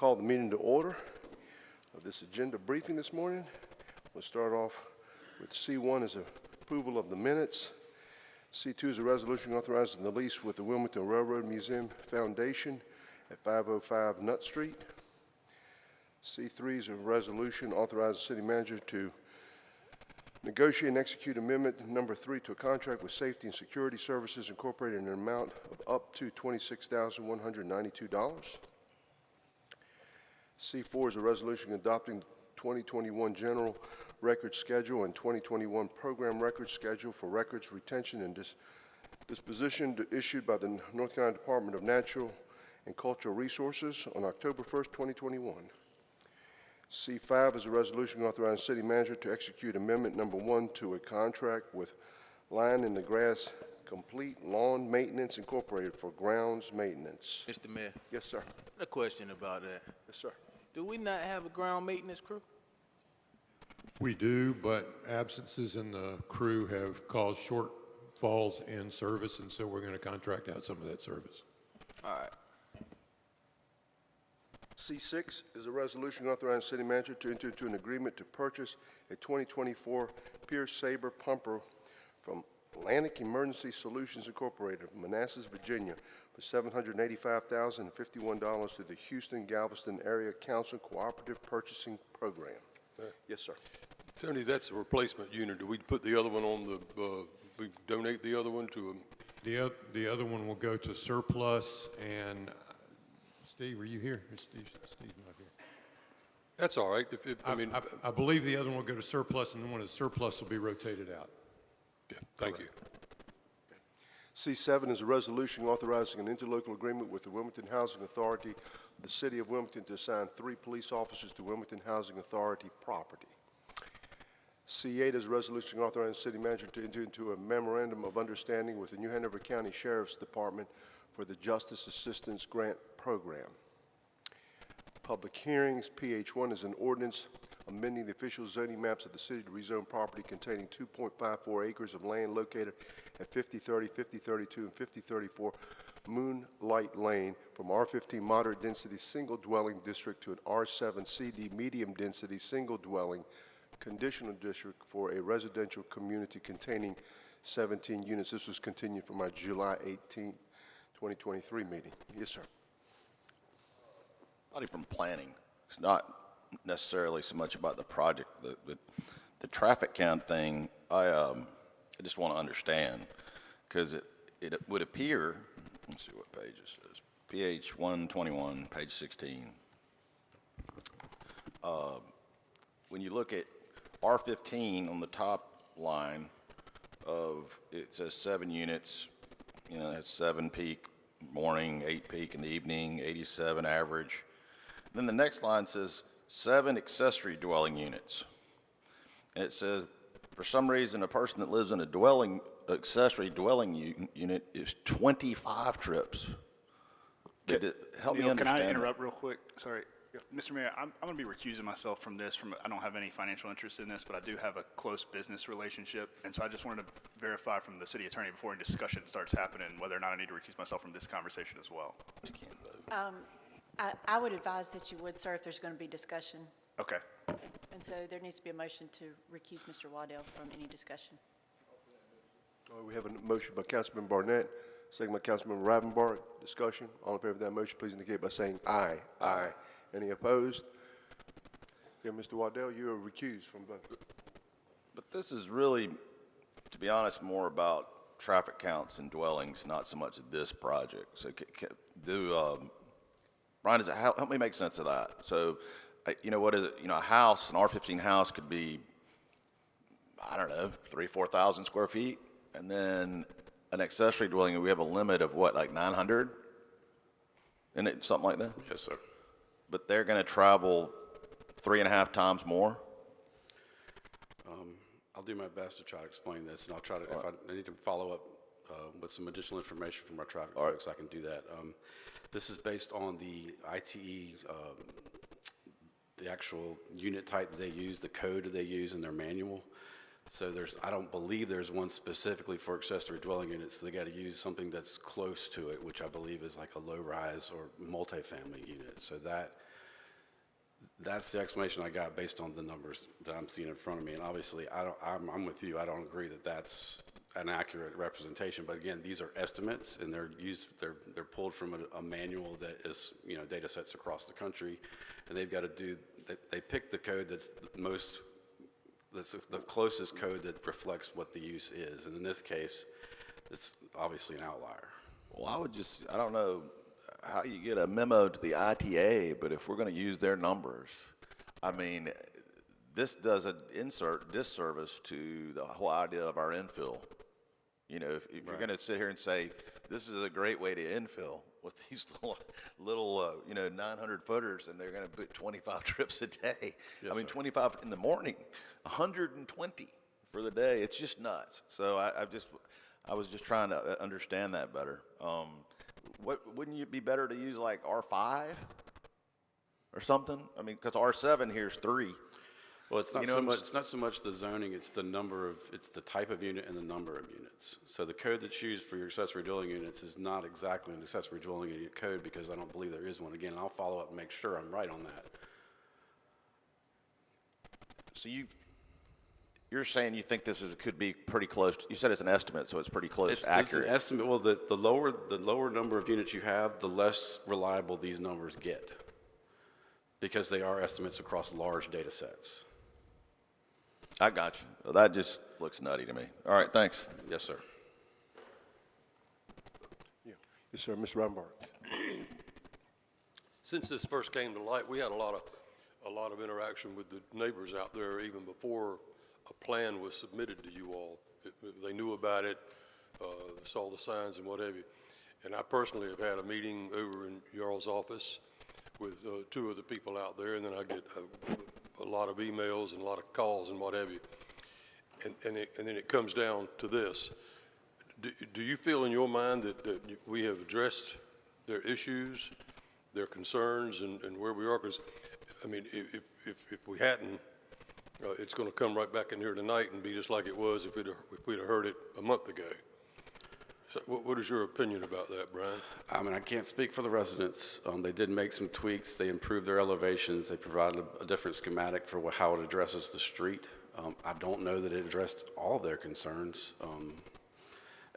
call the meeting to order of this agenda briefing this morning. We'll start off with C1 is approval of the minutes. C2 is a resolution authorizing the lease with the Wilmington Railroad Museum Foundation at 505 Nutt Street. C3 is a resolution authorizing the city manager to negotiate and execute amendment number 3 to a contract with Safety and Security Services Incorporated in an amount of up to $26,192. C4 is a resolution adopting 2021 general record schedule and 2021 program record schedule for records retention and disposition issued by the North Carolina Department of Natural and Cultural Resources on October 1st, 2021. C5 is a resolution authorizing city manager to execute amendment number 1 to a contract with Line in the Grass Complete Lawn Maintenance Incorporated for grounds maintenance. Mr. Mayor, Yes, sir. a question about that. Yes, sir. Do we not have a ground maintenance crew? We do, but absences in the crew have caused shortfalls in service, and so we're going to contract out some of that service. All right. C6 is a resolution authorizing city manager to enter into an agreement to purchase a 2024 Pierce Saber pumper from Atlantic Emergency Solutions Incorporated of Manassas, Virginia for $785,051 through the Houston-Galveston Area Council Cooperative Purchasing Program. Yes, sir. Tony, that's a replacement unit. Do we put the other one on the, we donate the other one to The other one will go to surplus, and Steve, are you here? Steve's not here. That's all right. I believe the other one will go to surplus, and then one of the surplus will be rotated out. Yeah, thank you. C7 is a resolution authorizing an interlocal agreement with the Wilmington Housing Authority of the City of Wilmington to assign 3 police officers to Wilmington Housing Authority property. C8 is a resolution authorizing the city manager to enter into a memorandum of understanding with the New Hanover County Sheriff's Department for the Justice Assistance Grant Program. Public hearings. PH1 is an ordinance amending the official zoning maps of the city to rezone property containing 2.54 acres of land located at 5030, 5032, and 5034 Moonlight Lane from R15 moderate density single dwelling district to an R7 CD medium density single dwelling conditional district for a residential community containing 17 units. This was continued from our July 18th, 2023 meeting. Yes, sir. Not even from planning. It's not necessarily so much about the project. The traffic count thing, I just want to understand, because it would appear, let's see what page this is, PH 121, page 16. When you look at R15 on the top line of, it says 7 units, you know, it has 7 peak morning, 8 peak in the evening, 87 average. Then the next line says 7 accessory dwelling units. And it says, for some reason, a person that lives in a accessory dwelling unit is 25 trips. Help me understand. Can I interrupt real quick? Sorry. Mr. Mayor, I'm going to be recusing myself from this. I don't have any financial interest in this, but I do have a close business relationship. And so I just wanted to verify from the city attorney before any discussion starts happening whether or not I need to recuse myself from this conversation as well. I would advise that you would, sir, if there's going to be discussion. Okay. And so there needs to be a motion to recuse Mr. Waddell from any discussion. We have a motion by Councilman Barnett, second by Councilman Ravenbart. Discussion. All in favor of that motion, please indicate by saying aye. Aye. Any opposed? Okay, Mr. Waddell, you are recused from vote. But this is really, to be honest, more about traffic counts and dwellings, not so much this project. So Brian, help me make sense of that. So, you know, what is it? You know, a house, an R15 house could be, I don't know, 3,000 or 4,000 square feet. And then an accessory dwelling, we have a limit of what, like 900? Isn't it something like that? Yes, sir. But they're going to travel 3.5 times more? I'll do my best to try to explain this, and I'll try to, if I need to follow up with some additional information from our traffic folks, I can do that. This is based on the ITE, the actual unit type that they use, the code that they use in their manual. So I don't believe there's one specifically for accessory dwelling units. So they got to use something that's close to it, which I believe is like a low-rise or multifamily unit. So that That's the explanation I got based on the numbers that I'm seeing in front of me. And obviously, I'm with you. I don't agree that that's an accurate representation. But again, these are estimates, and they're pulled from a manual that is, data sets across the country, and they've got to do. They pick the code that's the closest code that reflects what the use is. And in this case, it's obviously an outlier. Well, I don't know how you get a memo to the ITA, but if we're going to use their numbers, I mean, this does an disservice to the whole idea of our infill. If you're going to sit here and say, this is a great way to infill with these little 900 footers, and they're going to put 25 trips a day. Yes, I mean, sir. 25 in the morning, 120 for the day. It's just nuts. So I was just trying to understand that better. Wouldn't it be better to use like R5 or something? I mean, because R7 here's 3. Well, it's not You know so what I'm much. It's not so much the zoning. It's the type of unit and the number of units. So the code that's used for your accessory dwelling units is not exactly an accessory dwelling unit code, because I don't believe there is one. Again, I'll follow up and make sure I'm right on that. So you're saying you think could be pretty close. You said it's an estimate, so it's pretty close, It's accurate. an estimate. Well, the lower number of units you have, the less reliable these numbers get, because they are estimates across large data sets. I got you. Well, that just looks nutty to me. All right, thanks. Yes, sir. Yes, sir, Mr. Rodenbach. Since this first came to light, we had a lot of interaction with the neighbors out there even before a plan was submitted to you all. They knew about it, saw the signs and what have you. And I personally have had a meeting over in y'all's office with 2 of the people out there, and then I get a lot of emails and a lot of calls and what have you. And then it comes down to this. Do you feel in your mind that we have addressed their issues, their concerns, and where we are? Because, I mean, if we hadn't, it's going to come right back in here tonight and be just like it was if we'd have heard it a month ago. So what is your opinion about that, Brian? I mean, I can't speak for the residents. They did make some tweaks. They improved their elevations. They provided a different schematic for how it addresses the street. I don't know that it addressed all their concerns.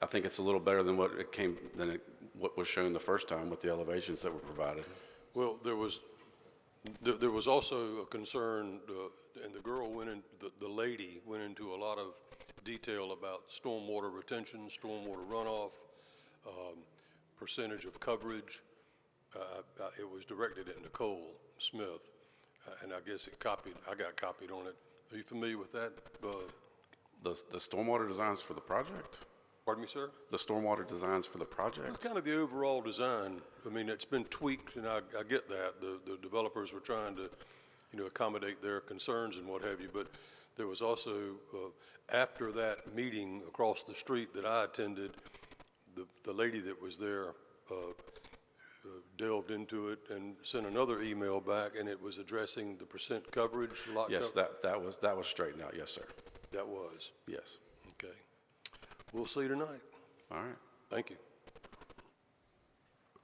I think it's a little better than what was shown the first time with the elevations that were provided. Well, there was also a concern, and the lady went into a lot of detail about stormwater retention, stormwater runoff, percentage of coverage. It was directed at Nicole Smith, and I guess I got copied on it. Are you familiar with that? The stormwater designs for the project? Pardon me, sir? The stormwater designs for the project? It's kind of the overall design. I mean, it's been tweaked, and I get that. The developers were trying to, accommodate their concerns and what have you, but there was also, after that meeting across the street that I attended, the lady that was there delved into it and sent another email back, and it was addressing the percent coverage. Yes, that was straightened out. Yes, sir. That was. Yes. Okay. We'll see tonight. All right. Thank you.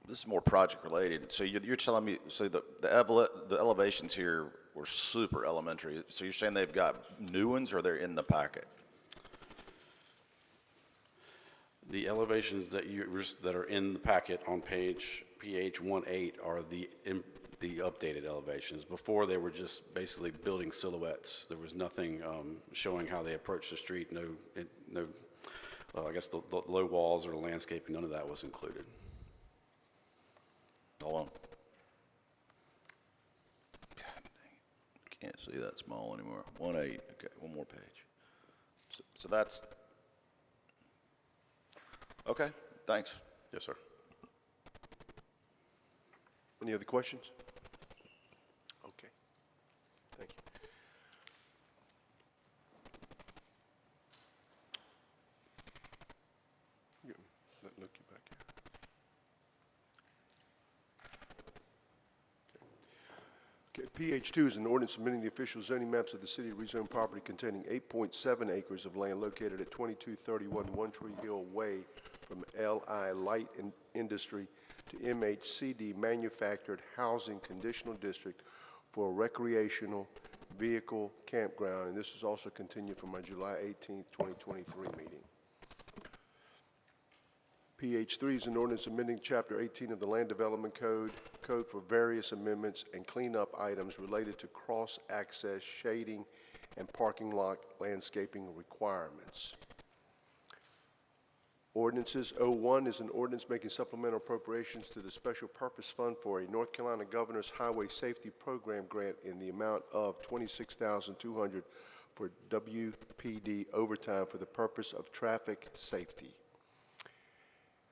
This is more project related. So you're telling me, so the elevations here were super elementary. So you're saying they've got new ones, or they're in the packet? The elevations that are in the packet on page PH18 are the updated elevations. Before, they were just basically building silhouettes. There was nothing showing how they approach the street. I guess the low walls or the landscaping, none of that was included. Hold on. God dang it. Can't see that small anymore. 1.8. Okay, one more page. So that's, okay, thanks. Yes, sir. Any other questions? Okay. Thank you. Look you back here. Okay, PH2 is an ordinance amending the official zoning maps of the city of rezoned property containing 8.7 acres of land located at 2231 One Tree Hill Way from LI Light Industry to MHCD Manufactured Housing Conditional District for a recreational vehicle campground, and this is also continued from my July 18th, 2023 meeting. PH3 is an ordinance amending Chapter 18 of the Land Development Code for various amendments and cleanup items related to cross-access shading and parking lot landscaping requirements. Ordinances. 01 is an ordinance making supplemental appropriations to the Special Purpose Fund for a North Carolina Governor's Highway Safety Program grant in the amount of $26,200 for WPD overtime for the purpose of traffic safety.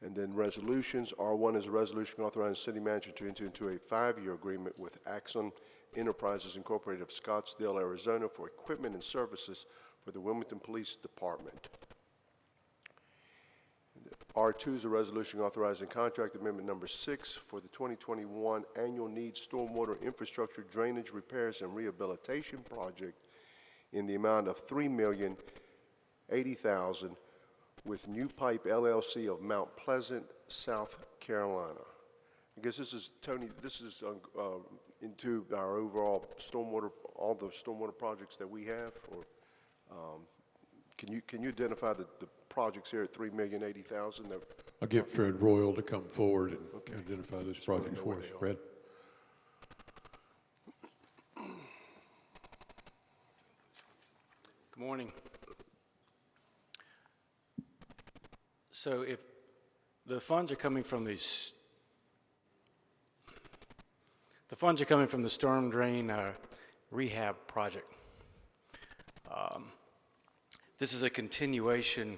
And then resolutions. R1 is a resolution authorizing the city manager to enter into a 5-year agreement with Axon Enterprises Incorporated of Scottsdale, Arizona for equipment and services for the Wilmington Police Department. R2 is a resolution authorizing contract amendment number 6 for the 2021 annual needs stormwater infrastructure drainage repairs and rehabilitation project in the amount of $3,080,000 with New Pipe LLC of Mount Pleasant, South Carolina. I guess this is, Tony, this is into our overall stormwater, all the stormwater projects that we have, or can you identify the projects here at $3,080,000? I'll get Fred Royal to come forward and identify those projects for us. Fred? Good morning. So if the funds are coming from the storm drain rehab project. This is a continuation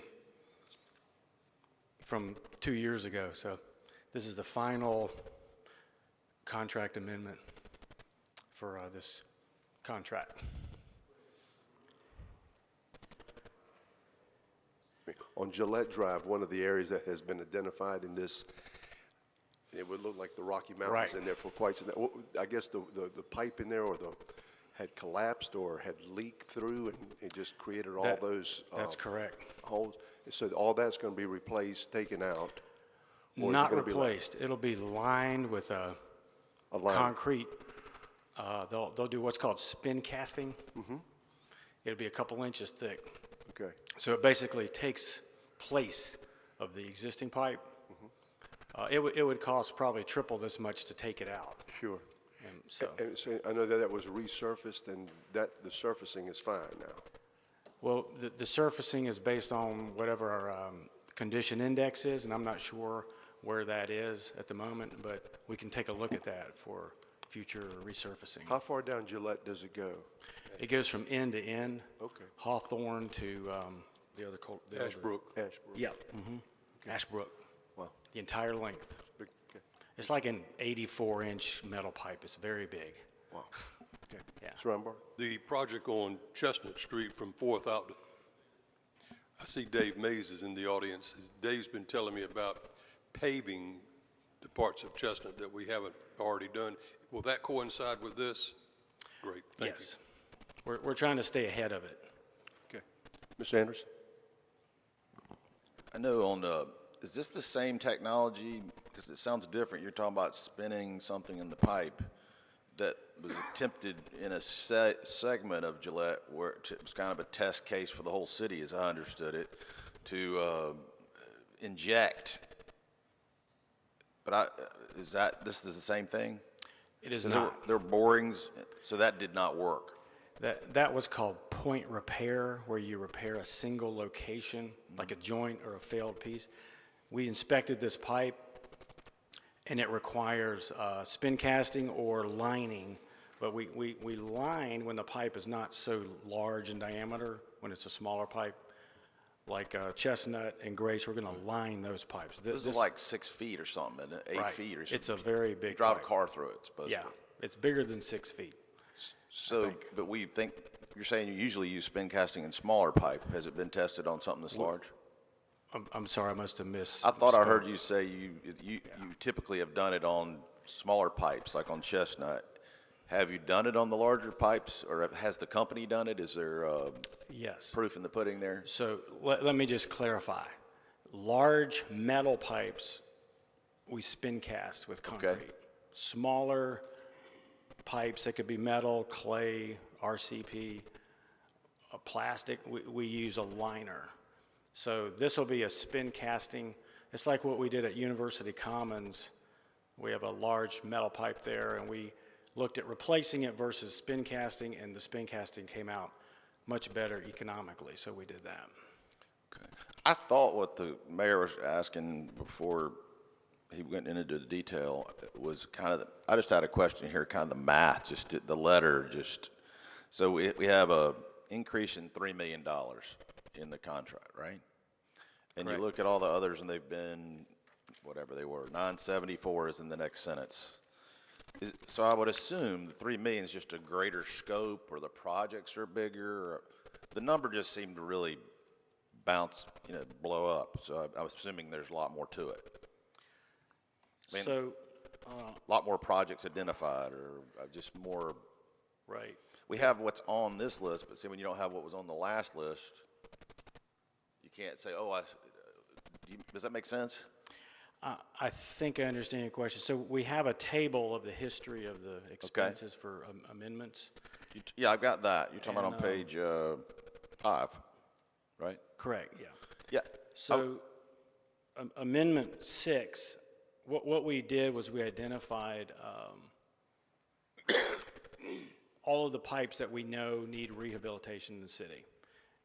from 2 years ago, so this is the final contract amendment for this contract. On Gillette Drive, one of the areas that has been identified in this, it would look like the Rocky Mountains Right. in there for quite some, I guess the pipe in there had collapsed or had leaked through, and it just created all those That's correct. holes. So all that's going to be replaced, taken out? Or is it Not gonna be like replaced. It'll be lined with a a line? concrete. They'll do what's called spin casting. It'll be a couple inches thick. Okay, So it basically takes place of the existing pipe. It would cost probably triple this much to take it out. sure. And so, And so I know that was resurfaced, and that the surfacing is fine now. well, the surfacing is based on whatever our condition index is, and I'm not sure where that is at the moment, but we can take a look at that for future resurfacing. How far down Gillette does it go? It goes from end to end. Okay. Hawthorne to the other. Ashbrook. Ashbrook? Yeah. Ashbrook. Wow. The entire length. Big, okay. It's like an 84-inch metal pipe. It's very big. Wow. Okay. Yeah. Mr. Rumbar? The project on Chestnut Street from 4th out to, I see Dave Mays is in the audience. Dave's been telling me about paving the parts of Chestnut that we haven't already done. Will that coincide with this? Great, thank you. Yes. We're trying to stay ahead of it. Okay. Ms. Anderson? I know is this the same technology? Because it sounds different. You're talking about spinning something in the pipe that was attempted in a segment of Gillette where it was kind of a test case for the whole city, as I understood it, to inject. But this is the same thing? It is 'Cause not. there were borings, so that did not work. That was called point repair, where you repair a single location, like a joint or a failed piece. We inspected this pipe, and it requires spin casting or lining. But we line when the pipe is not so large in diameter, when it's a smaller pipe, like Chestnut and Grace, we're going to line those pipes. This is like 6 feet or something, isn't it? 8 right. feet or something. It's a very big Drive pipe. a car through it, supposedly. Yeah, it's bigger than 6 feet. So, think. but you're saying you usually use spin casting in smaller pipe. Has it been tested on something this large? I'm sorry, I must have missed. I thought I heard you say you typically have done it on smaller pipes, like on Chestnut. Have you done it on the larger pipes, or has the company done it? Is there Yes. proof in the pudding there? So let me just clarify. Large metal pipes, we spin cast with concrete. Smaller pipes. They could be metal, clay, RCP, plastic. We use a liner. So this will be a spin casting. It's like what we did at University Commons. We have a large metal pipe there, and we looked at replacing it versus spin casting, and the spin casting came out much better economically, so we did that. I thought what the mayor was asking before he went into the detail was kind of, I just had a question here, kind of the math, just the letter, just, so we have a increase in $3 million in the contract, right? And you Correct. look at all the others and they've been, whatever they were, 974 is in the next sentence. So I would assume the 3 million is just a greater scope, or the projects are bigger, or the number just seemed to really bounce, blow up. So I was assuming there's a lot more to it. I mean, So, a lot more projects identified, or just more. right. We have what's on this list, but see, when you don't have what was on the last list, you can't say, oh, does that make sense? I think I understand your question. So we have a table of the history of the expenses for amendments. Yeah, I've got that. You're talking about on And, page 5, right? Correct, yeah. Yeah. So Amendment 6, what we did was we identified all of the pipes that we know need rehabilitation in the city.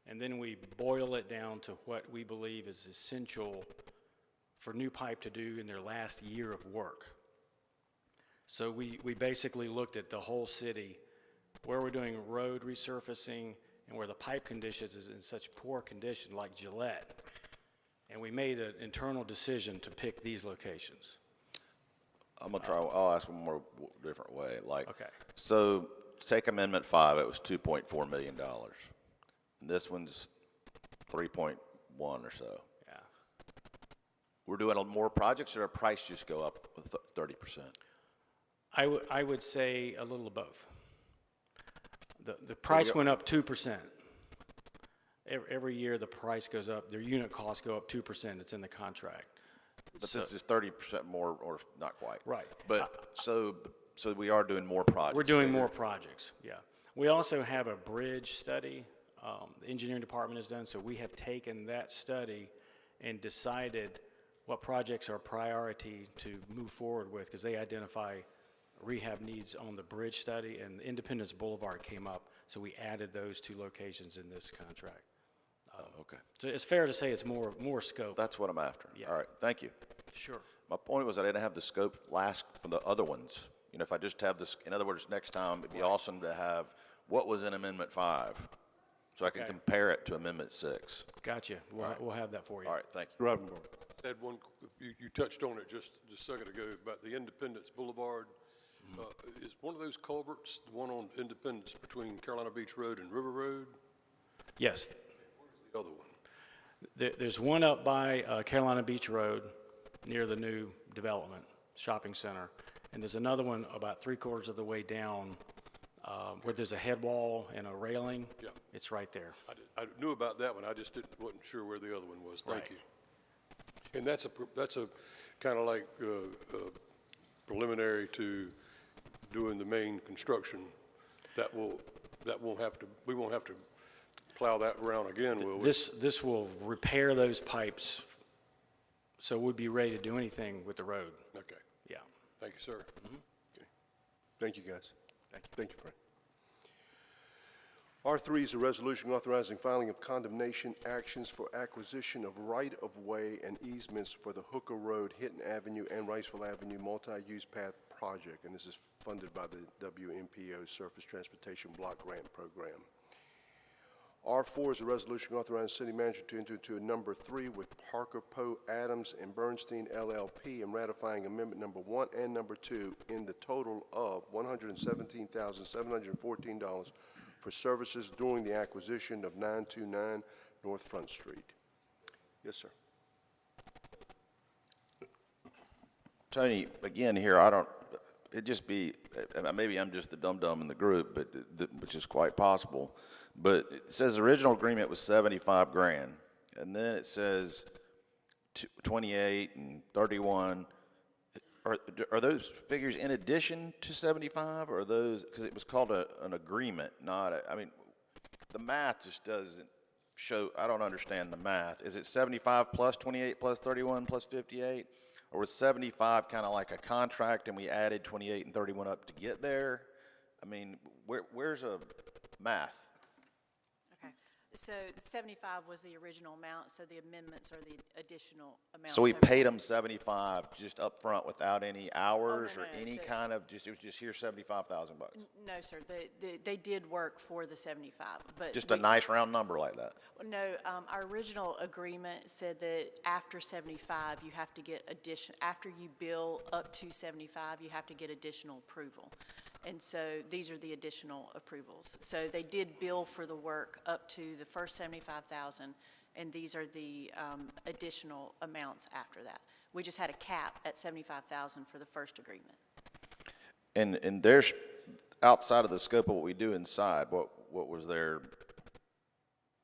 And then we boil it down to what we believe is essential for new pipe to do in their last year of work. So we basically looked at the whole city, where we're doing road resurfacing and where the pipe conditions is in such poor condition, like Gillette. And we made an internal decision to pick these locations. I'm gonna try, I'll ask one more different way, like. Okay. So, take Amendment 5, it was $2.4 million. And this one's 3.1 or so. Yeah. We're doing more projects, or our price just go up with 30%? I would say a little of both. The price went up 2%. Every year the price goes up, their unit costs go up 2%, it's in the contract. But this is 30% more, or not quite? Right. But, so we are doing more projects? We're doing more projects, yeah. We also have a bridge study, the engineering department has done, so we have taken that study and decided what projects are priority to move forward with, because they identify rehab needs on the bridge study, and Independence Boulevard came up, so we added those 2 locations in this contract. Okay. So it's fair to say it's more scope. That's what I'm after. Yeah. All right, thank you. Sure. My point was I didn't have the scope last for the other ones. If I just have this, in other words, next time, it'd be awesome to have what was in Amendment 5, so I can Okay. compare it to Amendment 6. Gotcha. We'll have that for you. All right, thank you. Ravenborough. Ed, you touched on it just a second ago about the Independence Boulevard. Is one of those culverts the one on Independence between Carolina Beach Road and River Road? Yes. The other one? There's one up by Carolina Beach Road near the new development, shopping center. And there's another one about 3/4 of the way down where there's a head wall and a railing. Yeah. It's right there. I knew about that one, I just wasn't sure where the other one was. Thank Right. you. And that's a kind of like preliminary to doing the main construction. We won't have to plow that around again, will we? This will repair those pipes, so we'd be ready to do anything with the road. Okay, Yeah. thank you, sir. Okay. Thank you, guys. Thank you, Frank. R3 is a resolution authorizing filing of condemnation actions for acquisition of right-of-way and easements for the Hooker Road, Hinton Avenue, and Riceville Avenue multi-use path project, and this is funded by the WMPO Surface Transportation Block Grant Program. R4 is a resolution authorizing city manager to enter into a number 3 with Parker, Poe, Adams, and Bernstein LLP, and ratifying amendment number 1 and number 2 in the total of $117,714 for services during the acquisition of 929 North Front Street. Yes, sir. Tony, again, here, maybe I'm just the dum-dum in the group, but, which is quite possible. But it says original agreement was 75 grand, and then it says 28 and 31. are those figures in addition to 75, or are those, because it was called an agreement, not I mean, the math just doesn't show, I don't understand the math. Is it 75 plus 28 plus 31 plus 58? Or was 75 kind of like a contract and we added 28 and 31 up to get there? I mean, where's a math? Okay. So 75 was the original amount, so the amendments are the additional amounts. So we over paid there. them 75 just up front without any hours no, or no, any the- kind of, just, it was just here 75,000 bucks? No, sir, they did work for the 75, but. Just a nice round number like that? No, our original agreement said that after 75, you have to get after you bill up to 75, you have to get additional approval. And so these are the additional approvals. So they did bill for the work up to the first 75,000, and these are the additional amounts after that. We just had a cap at 75,000 for the first agreement. And there's, outside of the scope of what we do inside, what was their,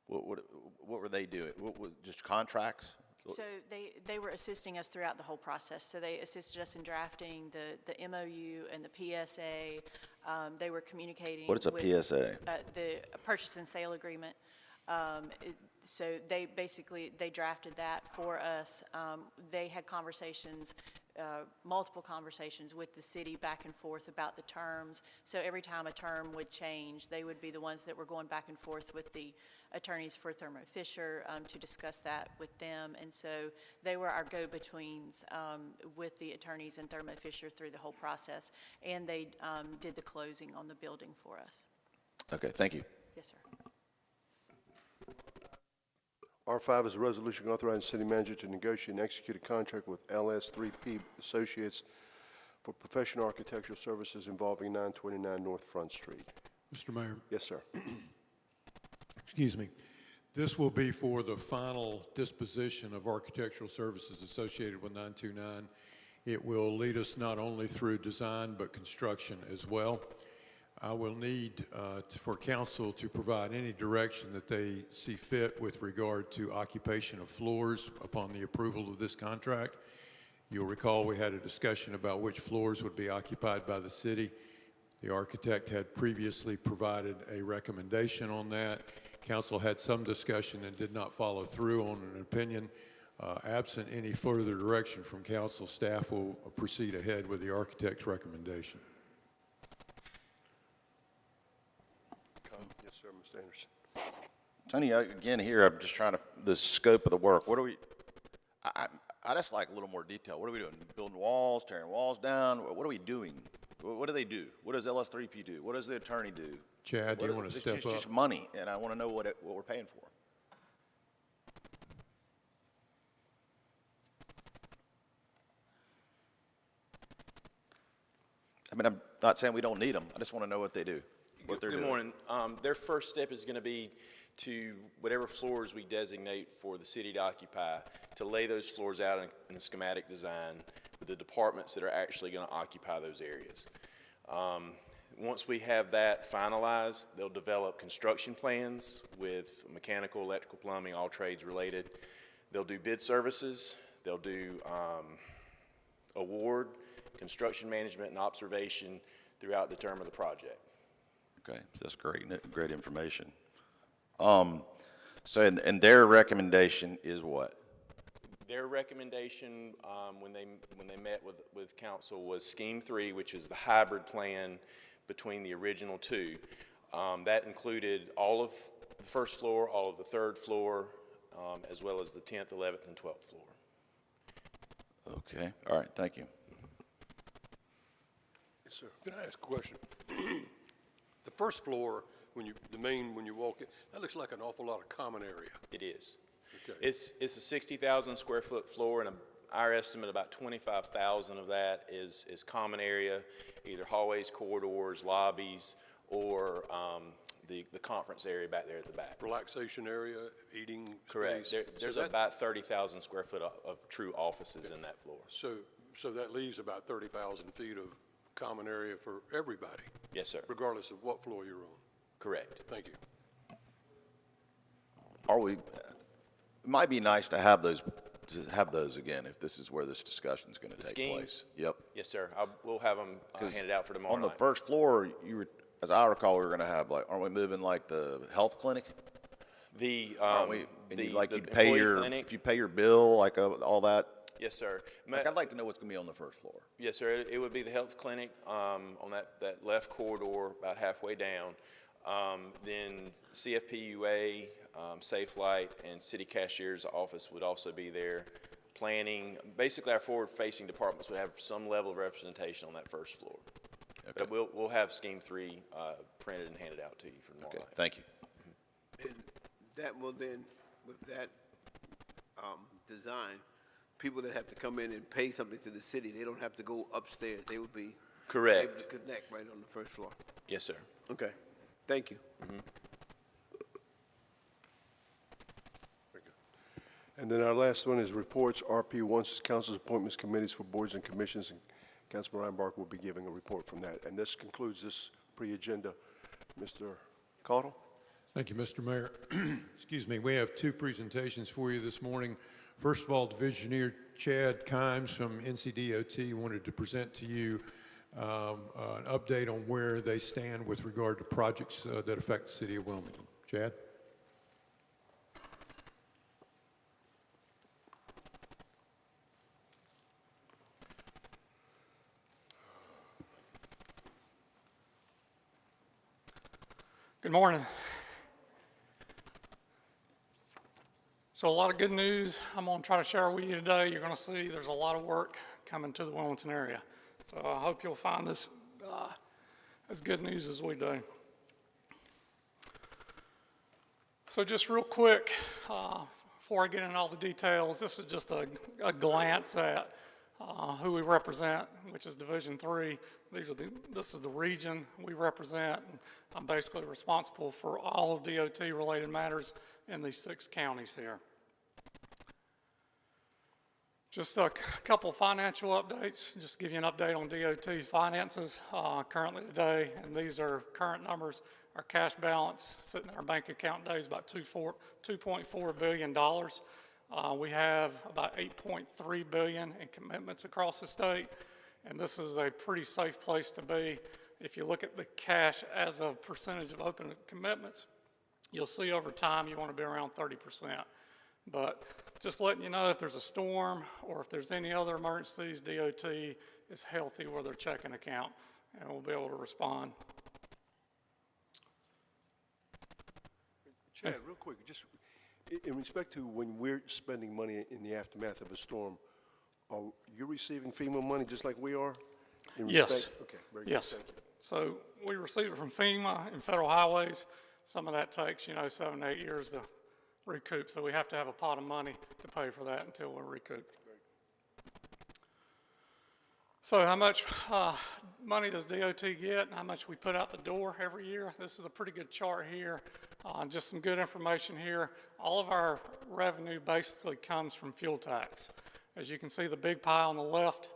what were they doing? What was, just contracts? So they were assisting us throughout the whole process. So they assisted us in drafting the MOU and the PSA. They were communicating. What is a with, PSA? The purchase and sale agreement. So they basically, they drafted that for us. They had conversations, multiple conversations with the city back and forth about the terms. So every time a term would change, they would be the ones that were going back and forth with the attorneys for Thermo Fisher to discuss that with them. And so they were our go-betweens with the attorneys and Thermo Fisher through the whole process. And they did the closing on the building for us. Okay, thank you. Yes, sir. R5 is a resolution authorizing the city manager to negotiate and execute a contract with LS3P Associates for professional architectural services involving 929 North Front Street. Mr. Mayor, Yes, sir. excuse me. This will be for the final disposition of architectural services associated with 929. It will lead us not only through design but construction as well. I will need for council to provide any direction that they see fit with regard to occupation of floors upon the approval of this contract. You'll recall we had a discussion about which floors would be occupied by the city. The architect had previously provided a recommendation on that. Council had some discussion and did not follow through on an opinion. Absent any further direction from council, staff will proceed ahead with the architect's recommendation. Yes, sir, Mr. Anderson. Tony, again, here, I'm just trying to, the scope of the work, what are we, I just like a little more detail. What are we doing? Building walls, tearing walls down? What are we doing? What do they do? What does LS3P do? What does the attorney do? Chad, do you want to step It's up? just money, and I want to know what we're paying for. I mean, I'm not saying we don't need them. I just want to know what they do, what they're doing. Good morning. Their first step is going to be to whatever floors we designate for the city to occupy, to lay those floors out in a schematic design with the departments that are actually going to occupy those areas. Once we have that finalized, they'll develop construction plans with mechanical, electrical, plumbing, all trades related. They'll do bid services. They'll do award, construction management, and observation throughout the term of the project. Okay, so that's great information. So, and their recommendation is what? Their recommendation, when they met with council, was Scheme 3, which is the hybrid plan between the original two. That included all of the first floor, all of the third floor, as well as the 10th, 11th, and 12th floor. Okay, all right, thank you. Yes, sir. Can I ask a question? The first floor, when you walk in, that looks like an awful lot of common area. It is. Okay. It's a 60,000 square foot floor, and our estimate, about 25,000 of that is common area, either hallways, corridors, lobbies, or the conference area back there at the back. Relaxation area, eating space. Correct. There's about 30,000 square foot of true offices in that floor. So that leaves about 30,000 feet of common area for everybody, Yes, sir. regardless of what floor you're on. Correct. Thank you. It might be nice to have those to have those again, if this is where this discussion's gonna take schemes? place. Yep. Yes, sir. We'll have them handed out for tomorrow On the night. first floor, as I recall, we were gonna have like, aren't we moving like the health clinic? The, Aren't we? And the you, like, the you'd pay employee your, clinic. if you pay your bill, like, all that? Yes, sir. Like, I'd like to know what's gonna be on the first floor. Yes, sir. It would be the health clinic on that left corridor, about halfway down. Then CFPUA, Safe Light, and City Cashier's office would also be there. Planning, basically our forward-facing departments would have some level of representation on that first floor. But we'll have Scheme 3 printed and handed out to you for tomorrow Okay, night. thank you. And that will then, with that design, people that have to come in and pay something to the city, they don't have to go upstairs. They would be Correct. able to connect right on the first floor. Yes, sir. Okay, thank you. And then our last one is reports. RP1 is council's appointments, committees for boards and commissions, and Councilman Reinbark will be giving a report from that. And this concludes this pre-agenda. Mr. Caudle? Thank you, Mr. Mayor. Excuse me. We have two presentations for you this morning. First of all, Divisioneer Chad Kimes from NCDOT wanted to present to you an update on where they stand with regard to projects that affect the city of Wilmington. Chad? Good morning. So a lot of good news I'm going to try to share with you today. You're going to see there's a lot of work coming to the Wilmington area. So I hope you'll find this as good news as we do. So just real quick, before I get into all the details, this is just a glance at who we represent, which is Division 3. This is the region we represent. And I'm basically responsible for all DOT-related matters in these 6 counties here. Just a couple financial updates, just to give you an update on DOT's finances currently today, and these are current numbers. Our cash balance sitting in our bank account today is about $2.4 billion. We have about $8.3 billion in commitments across the state, and this is a pretty safe place to be. If you look at the cash as a percentage of open commitments, you'll see over time you want to be around 30%. But just letting you know, if there's a storm or if there's any other emergencies, DOT is healthy with their checking account, and we'll be able to respond. Chad, real quick, just in respect to when we're spending money in the aftermath of a storm, are you receiving FEMA money just like we are? Yes. Okay, very good. Yes. Thank you. So we receive it from FEMA and federal highways. Some of that takes, 7 to 8 years to recoup. So we have to have a pot of money to pay for that until we're recouped. So how much money does DOT get and how much we put out the door every year? This is a pretty good chart here. Just some good information here. All of our revenue basically comes from fuel tax. As you can see, the big pie on the left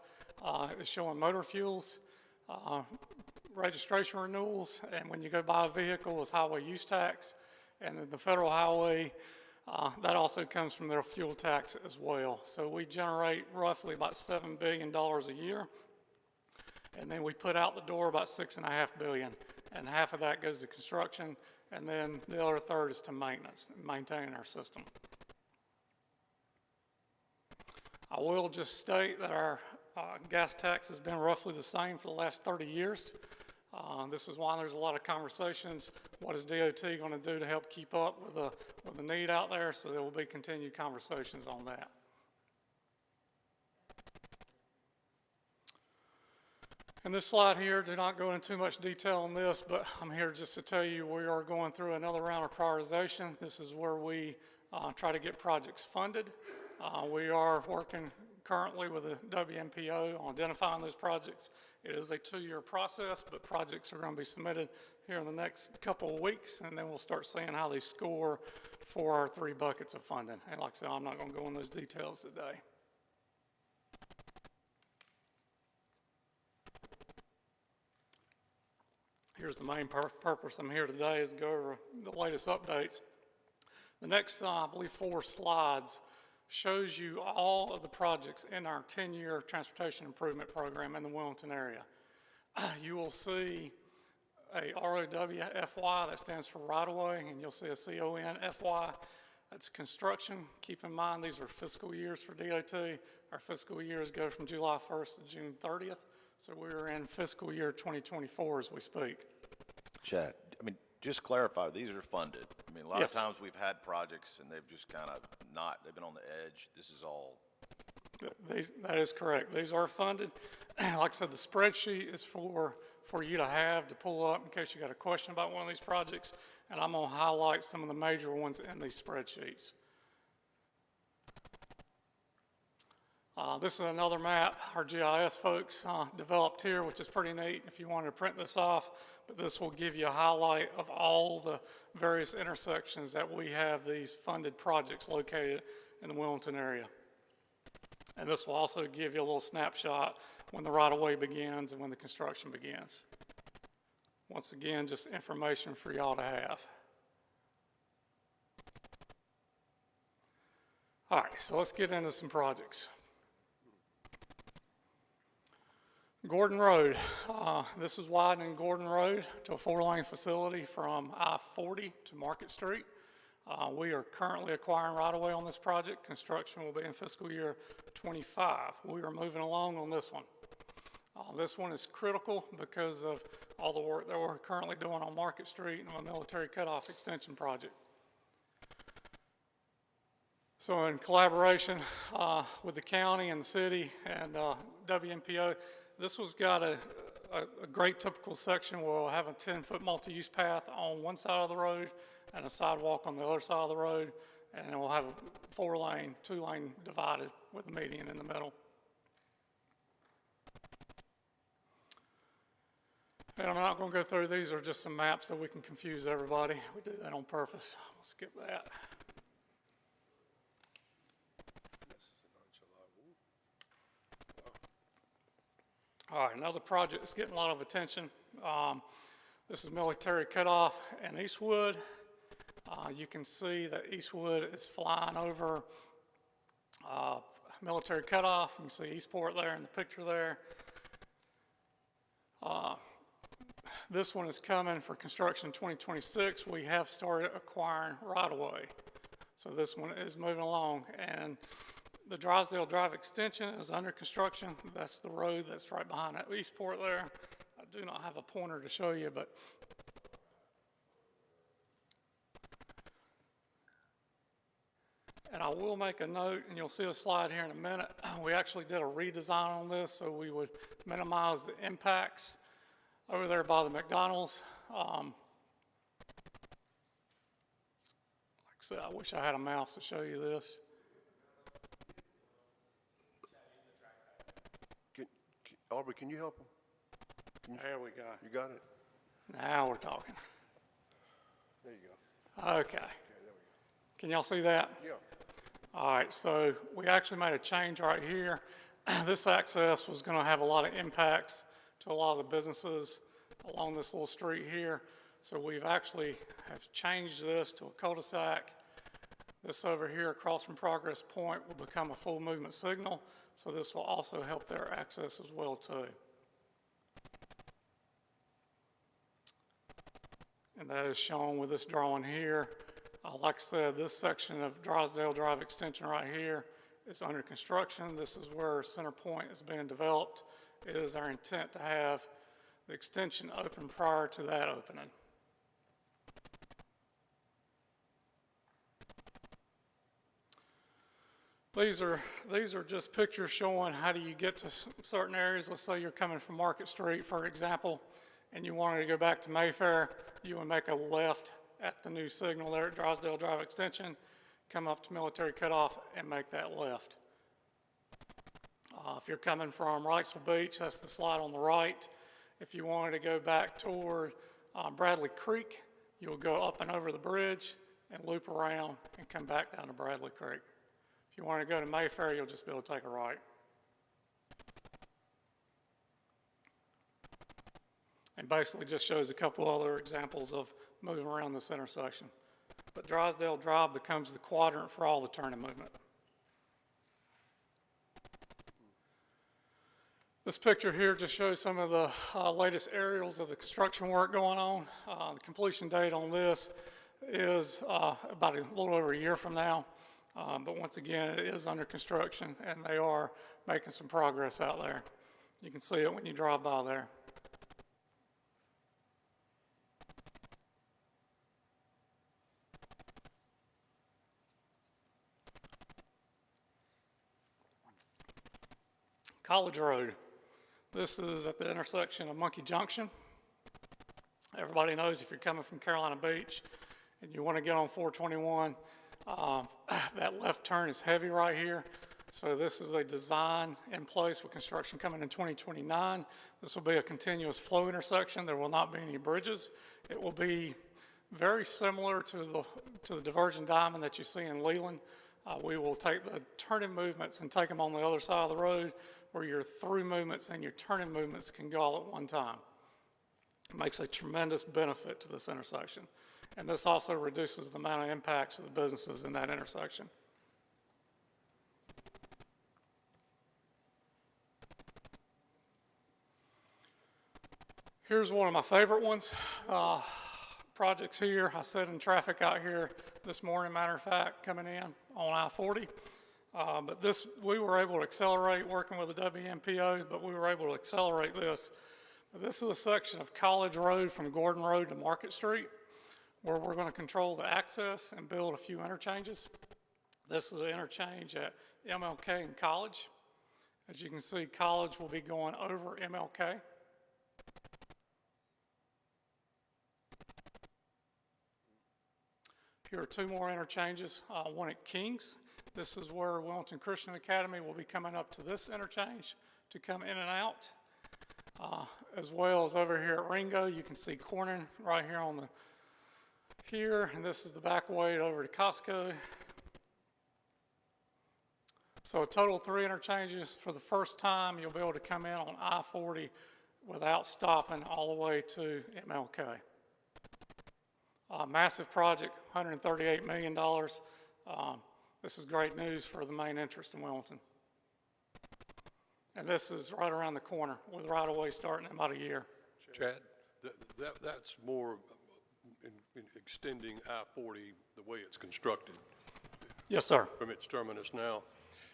is showing motor fuels, registration renewals, and when you go buy a vehicle is highway use tax. And then the federal highway, that also comes from their fuel tax as well. So we generate roughly about $7 billion a year. And then we put out the door about $6.5 billion. And half of that goes to construction, and then the other third is to maintenance, maintaining our system. I will just state that our gas tax has been roughly the same for the last 30 years. This is why there's a lot of conversations. What is DOT going to do to help keep up with the need out there? So there will be continued conversations on that. And this slide here, do not go into too much detail on this, but I'm here just to tell you we are going through another round of prioritization. This is where we try to get projects funded. We are working currently with the WMPO on identifying those projects. It is a 2-year process, but projects are going to be submitted here in the next couple of weeks, and then we'll start seeing how they score for our 3 buckets of funding. And like I said, I'm not going to go into those details today. Here's the main purpose I'm here today is to go over the latest updates. The next, I believe, 4 slides shows you all of the projects in our 10-year transportation improvement program in the Wilmington area. You will see a ROWFY, that stands for right-of-way, and you'll see a CONFY, that's construction. Keep in mind, these are fiscal years for DOT. Our fiscal years go from July 1st to June 30th, so we're in fiscal year 2024 as we speak. Chad, I mean, just clarify, these are funded. I mean, a lot Yes. of times we've had projects and they've just kind of not, they've been on the edge. This is all, That is correct. These are funded. Like I said, the spreadsheet is for you to have to pull up in case you got a question about one of these projects, and I'm going to highlight some of the major ones in these spreadsheets. This is another map our GIS folks developed here, which is pretty neat if you wanted to print this off, but this will give you a highlight of all the various intersections that we have these funded projects located in the Wilmington area. And this will also give you a little snapshot when the right-of-way begins and when the construction begins. Once again, just information for y'all to have. All right, so let's get into some projects. Gordon Road. This is widening Gordon Road to a 4-lane facility from I-40 to Market Street. We are currently acquiring right-of-way on this project. Construction will be in fiscal year 25. We are moving along on this one. This one is critical because of all the work that we're currently doing on Market Street and the military cutoff extension project. So in collaboration with the county and the city and WMPO, this one's got a great typical section where we'll have a 10-foot multi-use path on one side of the road and a sidewalk on the other side of the road, and then we'll have a 4-lane, 2-lane divided with a median in the middle. And I'm not going to go through these, are just some maps so we can confuse everybody. We do that on purpose. We'll skip that. All right, another project that's getting a lot of attention. This is Military Cutoff in Eastwood. You can see that Eastwood is flying over Military Cutoff. You can see Eastport there in the picture there. This one is coming for construction 2026. We have started acquiring right-of-way. So this one is moving along. And the Drysdale Drive extension is under construction. That's the road that's right behind that Eastport there. I do not have a pointer to show you, but and I will make a note, and you'll see a slide here in a minute. We actually did a redesign on this so we would minimize the impacts over there by the McDonald's. Like I said, I wish I had a mouse to show you this. Aubrey, can you help him? There we go. You got it? Now we're talking. There you go. Okay. Okay, there we Can y'all see that? go. Yeah. All right, so we actually made a change right here. This access was going to have a lot of impacts to a lot of the businesses along this little street here. So we've actually have changed this to a cul-de-sac. This over here across from Progress Point will become a full movement signal. So this will also help their access as well too. And that is shown with this drawing here. Like I said, this section of Drysdale Drive extension right here is under construction. This is where Center Point is being developed. It is our intent to have the extension open prior to that opening. These are just pictures showing how do you get to certain areas. Let's say you're coming from Market Street, for example, and you wanted to go back to Mayfair. You would make a left at the new signal there at Drysdale Drive Extension, come up to Military Cutoff and make that left. If you're coming from Wrightsville Beach, that's the slide on the right. If you wanted to go back toward Bradley Creek, you'll go up and over the bridge and loop around and come back down to Bradley Creek. If you want to go to Mayfair, you'll just be able to take a right. And basically just shows a couple other examples of moving around this intersection. But Drysdale Drive becomes the quadrant for all the turning movement. This picture here just shows some of the latest aerials of the construction work going on. The completion date on this is about a little over a year from now. But once again, it is under construction, and they are making some progress out there. You can see it when you drive by there. College Road. This is at the intersection of Monkey Junction. Everybody knows if you're coming from Carolina Beach and you want to get on 421, that left turn is heavy right here. So this is a design in place with construction coming in 2029. This will be a continuous flow intersection. There will not be any bridges. It will be very similar to the diverging diamond that you see in Leland. We will take the turning movements and take them on the other side of the road, where your through movements and your turning movements can go all at one time. It makes a tremendous benefit to this intersection. And this also reduces the amount of impacts of the businesses in that intersection. Here's one of my favorite ones. Projects here. I sat in traffic out here this morning, matter of fact, coming in on I-40. But this, we were able to accelerate working with the WMPO, but we were able to accelerate this. But this is a section of College Road from Gordon Road to Market Street, where we're going to control the access and build a few interchanges. This is the interchange at MLK and College. As you can see, College will be going over MLK. Here are two more interchanges, one at Kings. This is where Wilmington Christian Academy will be coming up to this interchange to come in and out. As well as over here at Ringo, you can see Corning right here on the here, and this is the back way over to Costco. So a total of 3 interchanges. For the first time, you'll be able to come in on I-40 without stopping all the way to MLK. Massive project, $138 million. This is great news for the main interest in Wilmington. And this is right around the corner with right-of-way starting in about a year. Chad, that's more in extending I-40 the way it's constructed. Yes, sir. From its terminus now.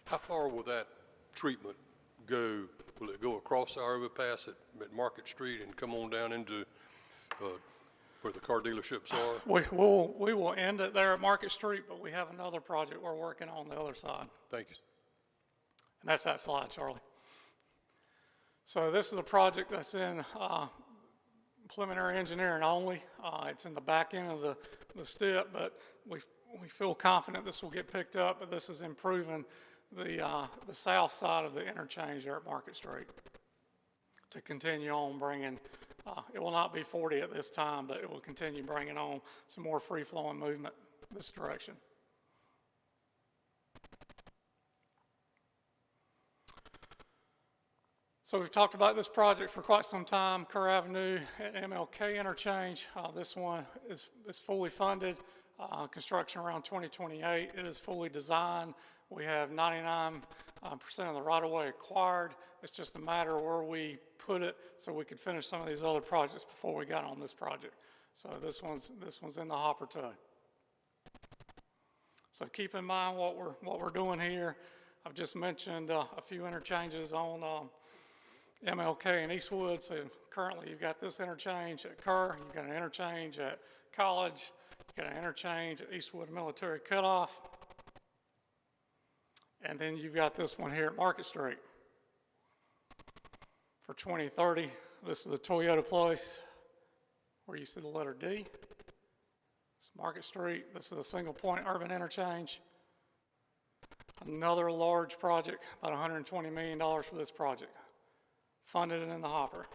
How far will that treatment go? Will it go across our overpass at Market Street and come on down into where the car dealerships are? We will end it there at Market Street, but we have another project we're working on the other side. Thank you. And that's that slide, Charlie. So this is a project that's in preliminary engineering only. It's in the back end of the STIP, but we feel confident this will get picked up, but this is improving the south side of the interchange there at Market Street to continue on bringing, it will not be 40 at this time, but it will continue bringing on some more free-flowing movement this direction. So we've talked about this project for quite some time, Kerr Avenue at MLK interchange. This one is fully funded, construction around 2028. It is fully designed. We have 99% of the right-of-way acquired. It's just a matter of where we put it so we could finish some of these other projects before we got on this project. So this one's in the hopper too. So keep in mind what we're doing here. I've just mentioned a few interchanges on MLK and Eastwood. So currently you've got this interchange at Kerr, you've got an interchange at College, you've got an interchange at Eastwood Military Cutoff, and then you've got this one here at Market Street. For 2030, this is the Toyota place where you see the letter D. It's Market Street. This is a single point urban interchange. Another large project, about $120 million for this project. Funded and in the hopper.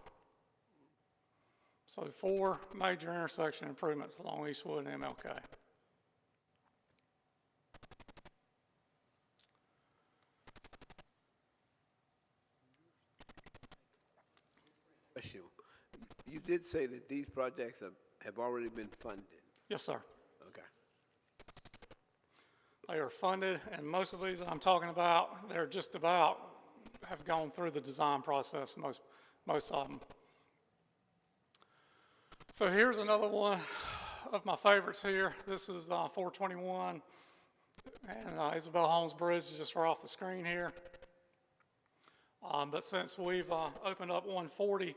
So 4 major intersection improvements along Eastwood and MLK. You did say that these projects have already been funded. Yes, sir. Okay. They are funded, and most of these I'm talking about, they're just about have gone through the design process, most of them. So here's another one of my favorites here. This is 421, and Isabel Holmes Bridge is just right off the screen here. But since we've opened up 140,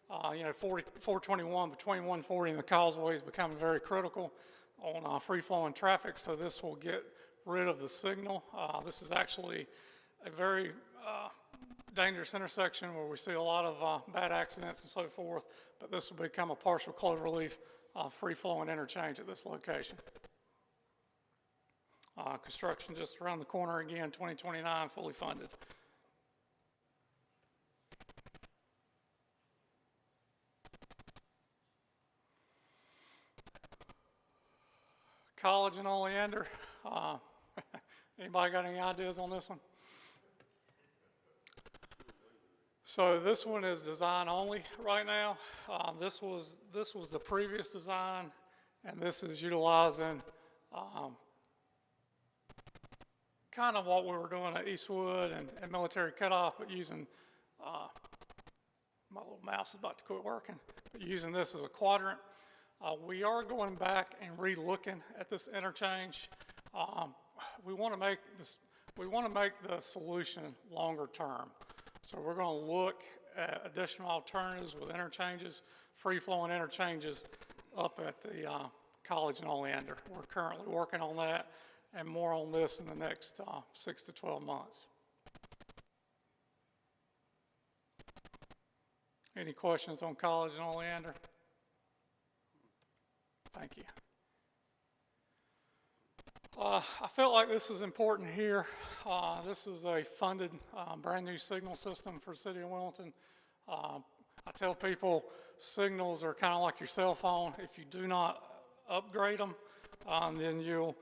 421 between 140 and the causeway is becoming very critical on free-flowing traffic, so this will get rid of the signal. This is actually a very dangerous intersection where we see a lot of bad accidents and so forth, but this will become a partial cloverleaf free-flowing interchange at this location. Construction just around the corner again, 2029, fully funded. College and Oleander. Anybody got any ideas on this one? So this one is design only right now. This was the previous design, and this is utilizing kind of what we were doing at Eastwood and Military Cutoff, but using, my little mouse is about to quit working, but using this as a quadrant. We are going back and re-looking at this interchange. We want to make the solution longer term. So we're going to look at additional alternatives with interchanges, free-flowing interchanges up at the College and Oleander. We're currently working on that, and more on this in the next 6 to 12 months. Any questions on College and Oleander? Thank you. I felt like this is important here. This is a funded brand new signal system for the city of Wilmington. I tell people signals are kind of like your cell phone. If you do not upgrade them, then you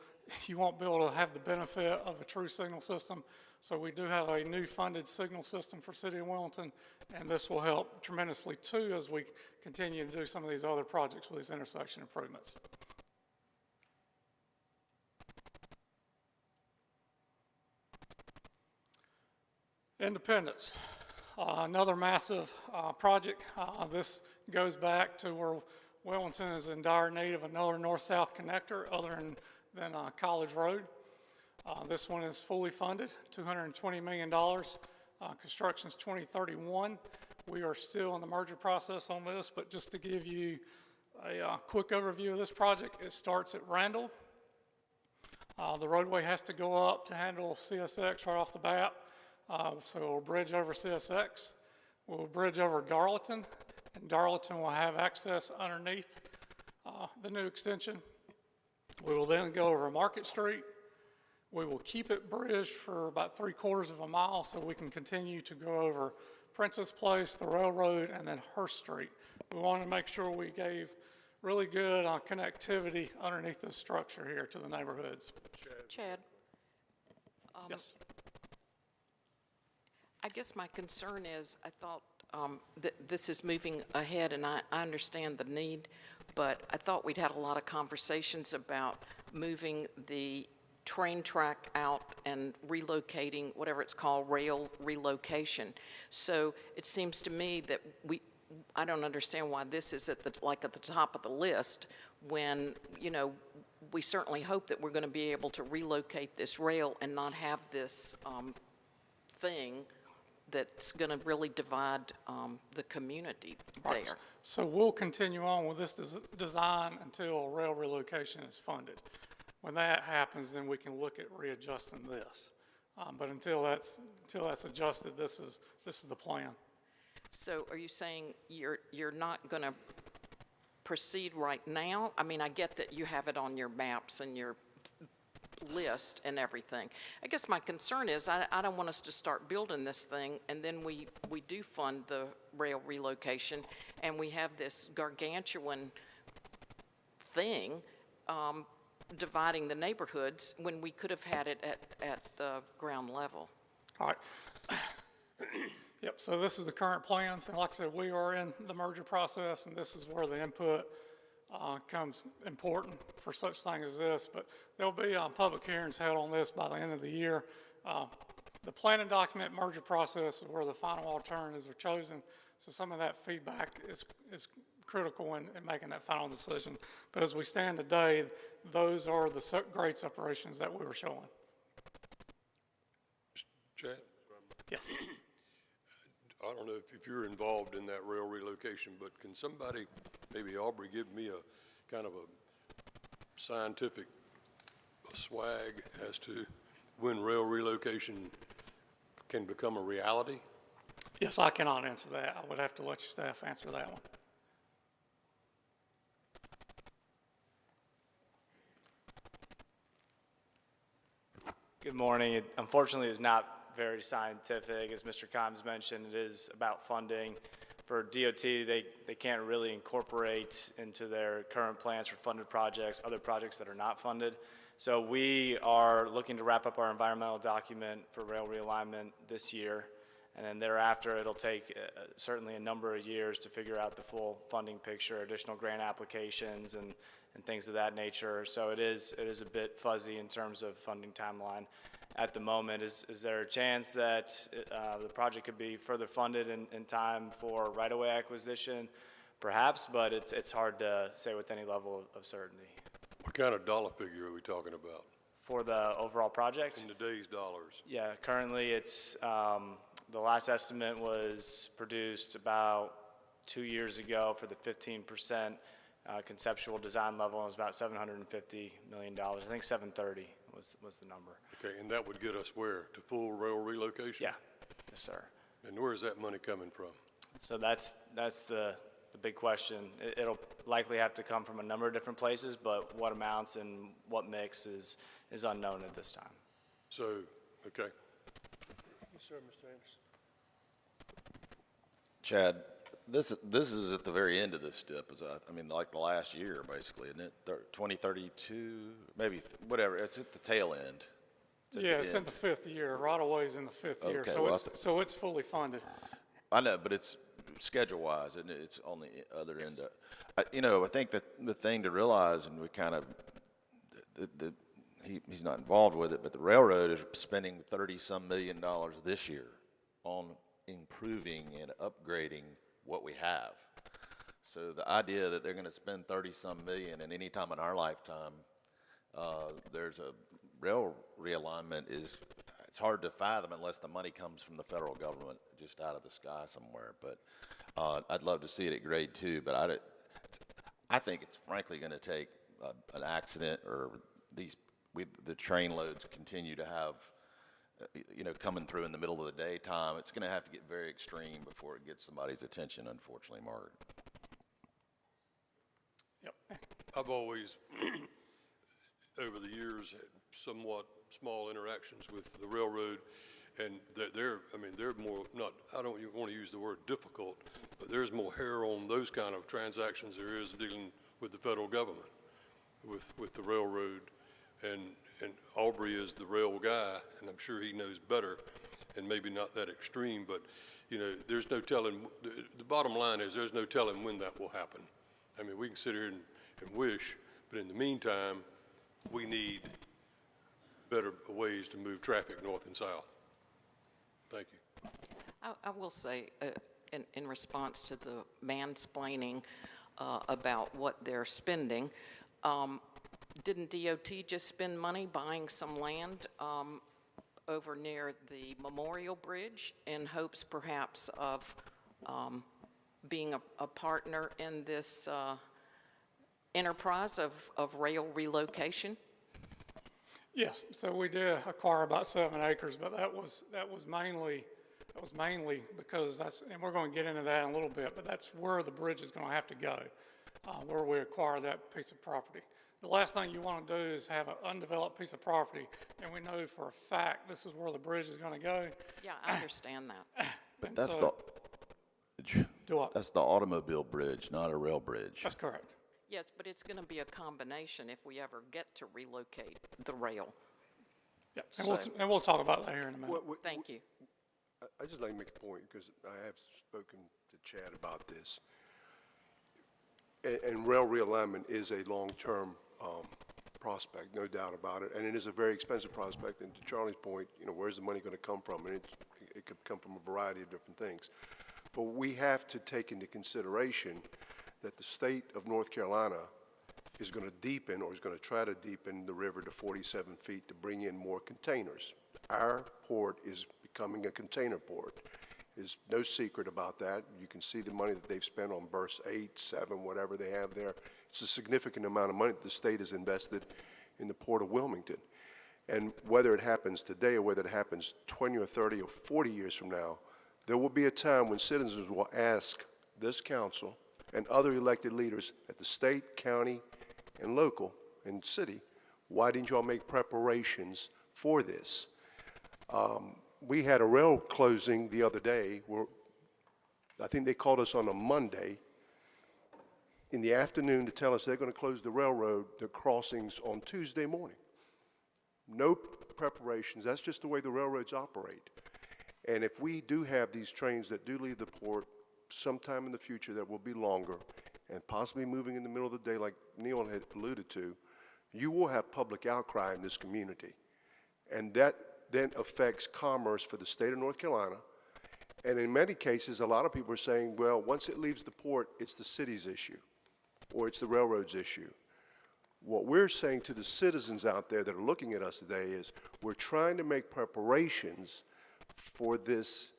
won't be able to have the benefit of a true signal system. So we do have a new funded signal system for city of Wilmington, and this will help tremendously too as we continue to do some of these other projects with these intersection improvements. Independence, another massive project. This goes back to where Wilmington is in dire need of another north-south connector other than College Road. This one is fully funded, $220 million. Construction's 2031. We are still in the merger process on this, but just to give you a quick overview of this project, it starts at Randall. The roadway has to go up to handle CSX right off the bat. So we'll bridge over CSX, we'll bridge over Darlington, and Darlington will have access underneath the new extension. We will then go over Market Street. We will keep it bridged for about 3/4 of a mile so we can continue to go over Princess Place, the railroad, and then Hurst Street. We wanted to make sure we gave really good connectivity underneath this structure here to the neighborhoods. Chad. Yes. I guess my concern is, I thought that this is moving ahead, and I understand the need, but I thought we'd had a lot of conversations about moving the train track out and relocating, whatever it's called, rail relocation. So it seems to me that I don't understand why this is at the top of the list when, we certainly hope that we're going to be able to relocate this rail and not have this thing that's going to really divide the community Right. there. So we'll continue on with this design until rail relocation is funded. When that happens, then we can look at readjusting this. But until that's adjusted, this is the plan. So are you saying you're not going to proceed right now? I mean, I get that you have it on your maps and your list and everything. I guess my concern is I don't want us to start building this thing and then we do fund the rail relocation and we have this gargantuan thing dividing the neighborhoods when we could have had it at the ground level. All right. Yep, so this is the current plans, and like I said, we are in the merger process, and this is where the input comes important for such things as this, but there'll be public hearings held on this by the end of the year. The planning document merger process is where the final alternatives are chosen, so some of that feedback is critical in making that final decision. But as we stand today, those are the grade separations that we were showing. Chad? Yes. I don't know if you're involved in that rail relocation, but can somebody, maybe Aubrey, give me a kind of a scientific swag as to when rail relocation can become a reality? Yes, I cannot answer that. I would have to let your staff answer that one. Good morning. It unfortunately is not very scientific. As Mr. Kimes mentioned, it is about funding. For DOT, they can't really incorporate into their current plans for funded projects other projects that are not funded. So we are looking to wrap up our environmental document for rail realignment this year, and then thereafter it'll take certainly a number of years to figure out the full funding picture, additional grant applications and things of that nature. So it is a bit fuzzy in terms of funding timeline at the moment. Is there a chance that the project could be further funded in time for right-of-way acquisition? Perhaps, but it's hard to say with any level of certainty. What kind of dollar figure are we talking about? For the overall project? In today's dollars. Yeah, currently it's, the last estimate was produced about 2 years ago for the 15% conceptual design level, and it was about $750 million. I think 730 was the number. Okay, and that would get us where? To full rail relocation? Yeah, yes, sir. And where is that money coming from? So that's the big question. It'll likely have to come from a number of different places, but what amounts and what mix is unknown at this time. So, okay. Yes, sir, Mr. Anderson. Chad, this is at the very end of this dip, I mean, like the last year, basically, isn't it? 2032, maybe, whatever, it's at the tail end. It's in the fifth year. Right-of-way is in the fifth year, Okay, so well, so it's fully funded. I know, but it's schedule-wise, and it's on the other end of, I think that the thing to realize, and we kind of, he's not involved with it, but the railroad is spending $30-some million this year on improving and upgrading what we have. So the idea that they're going to spend 30-some million, and any time in our lifetime, there's a rail realignment it's hard to fathom unless the money comes from the federal government just out of the sky somewhere. But I'd love to see it at grade 2, but I think it's frankly going to take an accident, or the train loads continue to have, coming through in the middle of the daytime. It's going to have to get very extreme before it gets somebody's attention, unfortunately, Margaret. Yep. I've always, over the years, had somewhat small interactions with the railroad, and they're more, I don't even want to use the word difficult, but there's more hair on those kind of transactions there is dealing with the federal government, with the railroad. And Aubrey is the rail guy, and I'm sure he knows better, and maybe not that extreme, but, there's no telling, the bottom line is there's no telling when that will happen. I mean, we can sit here and wish, but in the meantime, we need better ways to move traffic north and south. Thank you. I will say, in response to the mansplaining about what they're spending, didn't DOT just spend money buying some land over near the Memorial Bridge in hopes perhaps of being a partner in this enterprise of rail relocation? Yes, so we did acquire about 7 acres, but that was mainly because and we're going to get into that in a little bit, but that's where the bridge is going to have to go, where we acquire that piece of property. The last thing you want to do is have an undeveloped piece of property, and we know for a fact this is where the bridge is going to go. Yeah, I understand that. But that's that's the automobile bridge, not a rail bridge. That's correct. Yes, but it's going to be a combination if we ever get to relocate the rail. Yeah, and we'll talk about that here in a minute. Thank you. I'd just like to make a point, because I have spoken to Chad about this. And rail realignment is a long-term prospect, no doubt about it, and it is a very expensive prospect, and to Charlie's point, you know, where's the money going to come from? And it could come from a variety of different things. But we have to take into consideration that the state of North Carolina is going to deepen, or is going to try to deepen the river to 47 feet to bring in more containers. Our port is becoming a container port. There's no secret about that. You can see the money that they've spent on berths 8, 7, whatever they have there. It's a significant amount of money that the state has invested in the Port of Wilmington. And whether it happens today or whether it happens 20 or 30 or 40 years from now, there will be a time when citizens will ask this council and other elected leaders at the state, county, and local and city, why didn't y'all make preparations for this? We had a rail closing the other day where I think they called us on a Monday in the afternoon to tell us they're going to close the railroad, the crossings on Tuesday morning. No preparations. That's just the way the railroads operate. And if we do have these trains that do leave the port sometime in the future that will be longer and possibly moving in the middle of the day like Neil had alluded to, you will have public outcry in this community. And that then affects commerce for the state of North Carolina. And in many cases, a lot of people are saying, well, once it leaves the port, it's the city's issue or it's the railroad's issue. What we're saying to the citizens out there that are looking at us today is we're trying to make preparations for this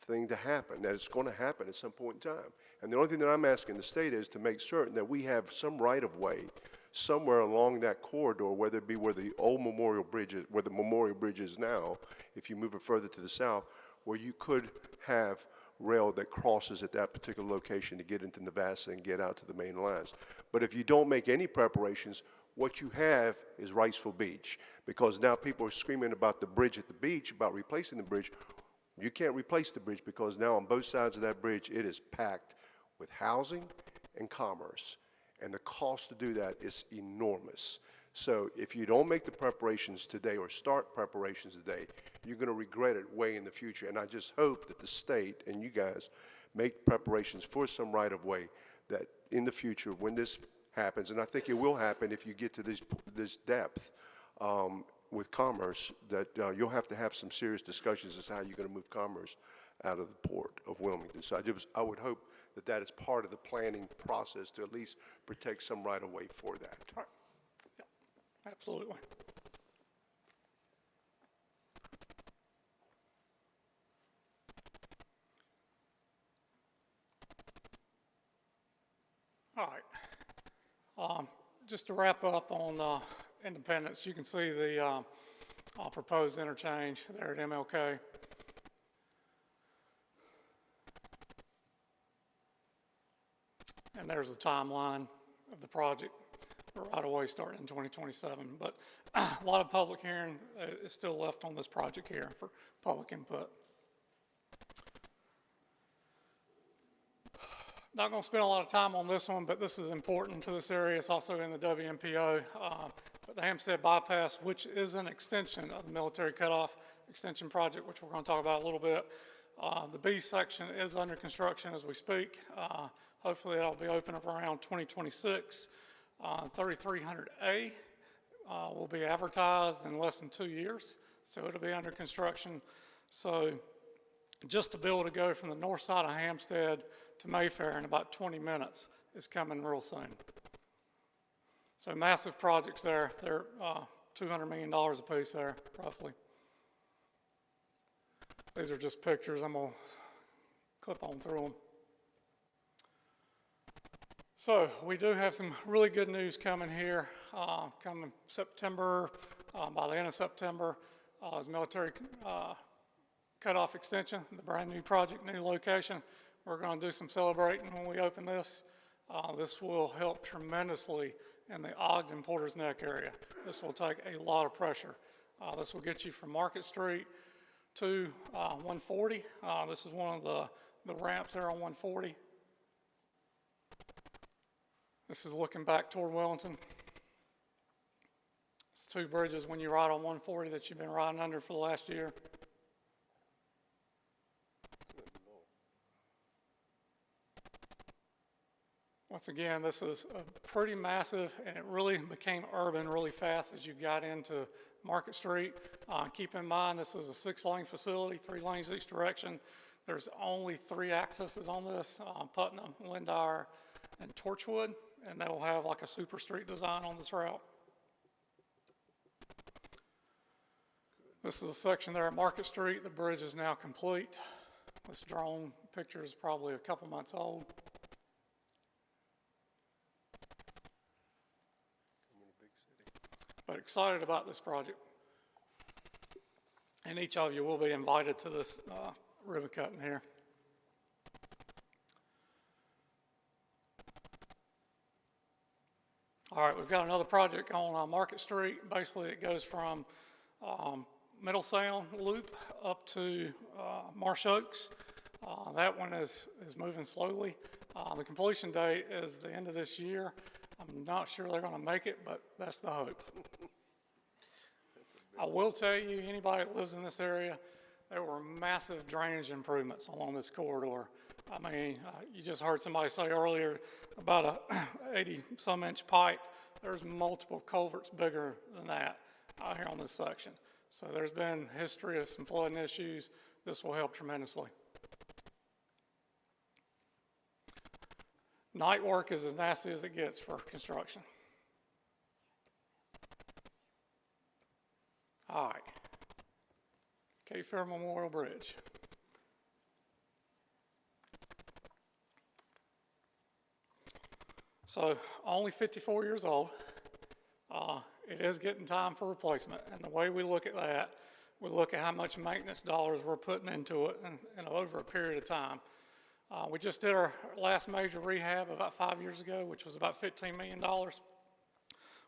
thing to happen, that it's going to happen at some point in time. And the only thing that I'm asking the state is to make certain that we have some right-of-way somewhere along that corridor, whether it be where the old Memorial Bridge is, where the Memorial Bridge is now, if you move it further to the south, where you could have rail that crosses at that particular location to get into Navassa and get out to the main lines. But if you don't make any preparations, what you have is Riceville Beach, because now people are screaming about the bridge at the beach, about replacing the bridge. You can't replace the bridge because now on both sides of that bridge, it is packed with housing and commerce. And the cost to do that is enormous. So if you don't make the preparations today or start preparations today, you're going to regret it way in the future. And I just hope that the state and you guys make preparations for some right-of-way that in the future when this happens, and I think it will happen if you get to this depth with commerce, that you'll have to have some serious discussions as to how you're going to move commerce out of the port of Wilmington. So I would hope that that is part of the planning process to at least protect some right-of-way for that. All right. Yeah, absolutely. All right. Just to wrap up on Independence, you can see the proposed interchange there at MLK. And there's the timeline of the project, right away starting in 2027. But a lot of public hearing is still left on this project here for public input. Not going to spend a lot of time on this one, but this is important to this area. It's also in the WMPO. But the Hampstead Bypass, which is an extension of the military cutoff extension project, which we're going to talk about a little bit. The B section is under construction as we speak. Hopefully that'll be open up around 2026. 3300A will be advertised in less than 2 years, so it'll be under construction. So just to be able to go from the north side of Hampstead to Mayfair in about 20 minutes is coming real soon. So massive projects there. They're $200 million a piece there, roughly. These are just pictures. I'm going to clip on through them. So we do have some really good news coming here. Coming September, by the end of September, is military cutoff extension, the brand new project, new location. We're going to do some celebrating when we open this. This will help tremendously in the Ogden Porter's Neck area. This will take a lot of pressure. This will get you from Market Street to 140. This is one of the ramps there on 140. This is looking back toward Wellington. It's two bridges when you ride on 140 that you've been riding under for the last year. Once again, this is pretty massive, and it really became urban really fast as you got into Market Street. Keep in mind, this is a 6-lane facility, 3 lanes each direction. There's only 3 accesses on this, Putnam, Lindire, and Torchwood, and they'll have like a super street design on this route. This is a section there at Market Street. The bridge is now complete. This drone picture is probably a couple months old. But excited about this project. And each of you will be invited to this ribbon cutting here. All right, we've got another project on Market Street. Basically, it goes from Middle Sound Loop up to Marsh Oaks. That one is moving slowly. The completion date is the end of this year. I'm not sure they're going to make it, but that's the hope. I will tell you, anybody that lives in this area, there were massive drainage improvements along this corridor. I mean, you just heard somebody say earlier about a 80-some inch pipe. There's multiple culverts bigger than that out here on this section. So there's been history of some flooding issues. This will help tremendously. Night work is as nasty as it gets for construction. All right, Cape Fear Memorial Bridge. So only 54 years old. It is getting time for replacement. And the way we look at that, we look at how much maintenance dollars we're putting into it and over a period of time. We just did our last major rehab about 5 years ago, which was about $15 million.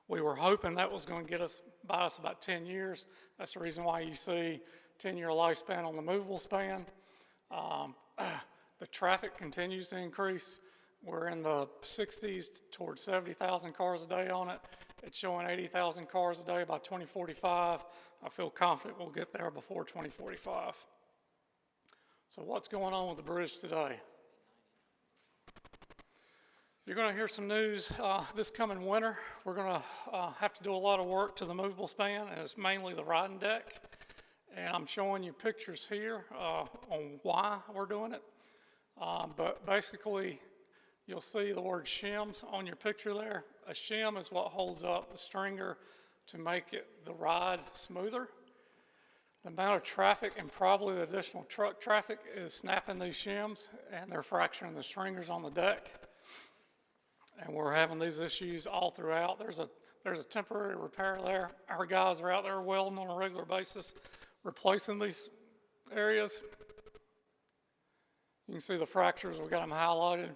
We were hoping that was going to get us by us about 10 years. That's the reason why you see 10-year lifespan on the movable span. The traffic continues to increase. We're in the 60s towards 70,000 cars a day on it. It's showing 80,000 cars a day by 2045. I feel confident we'll get there before 2045. So what's going on with the bridge today? You're going to hear some news this coming winter. We're going to have to do a lot of work to the movable span, and it's mainly the riding deck. And I'm showing you pictures here on why we're doing it. But basically, you'll see the word shims on your picture there. A shim is what holds up the stringer to make the ride smoother. The amount of traffic and probably the additional truck traffic is snapping these shims, and they're fracturing the stringers on the deck. And we're having these issues all throughout. There's a temporary repair there. Our guys are out there welding on a regular basis, replacing these areas. You can see the fractures, we got them highlighted.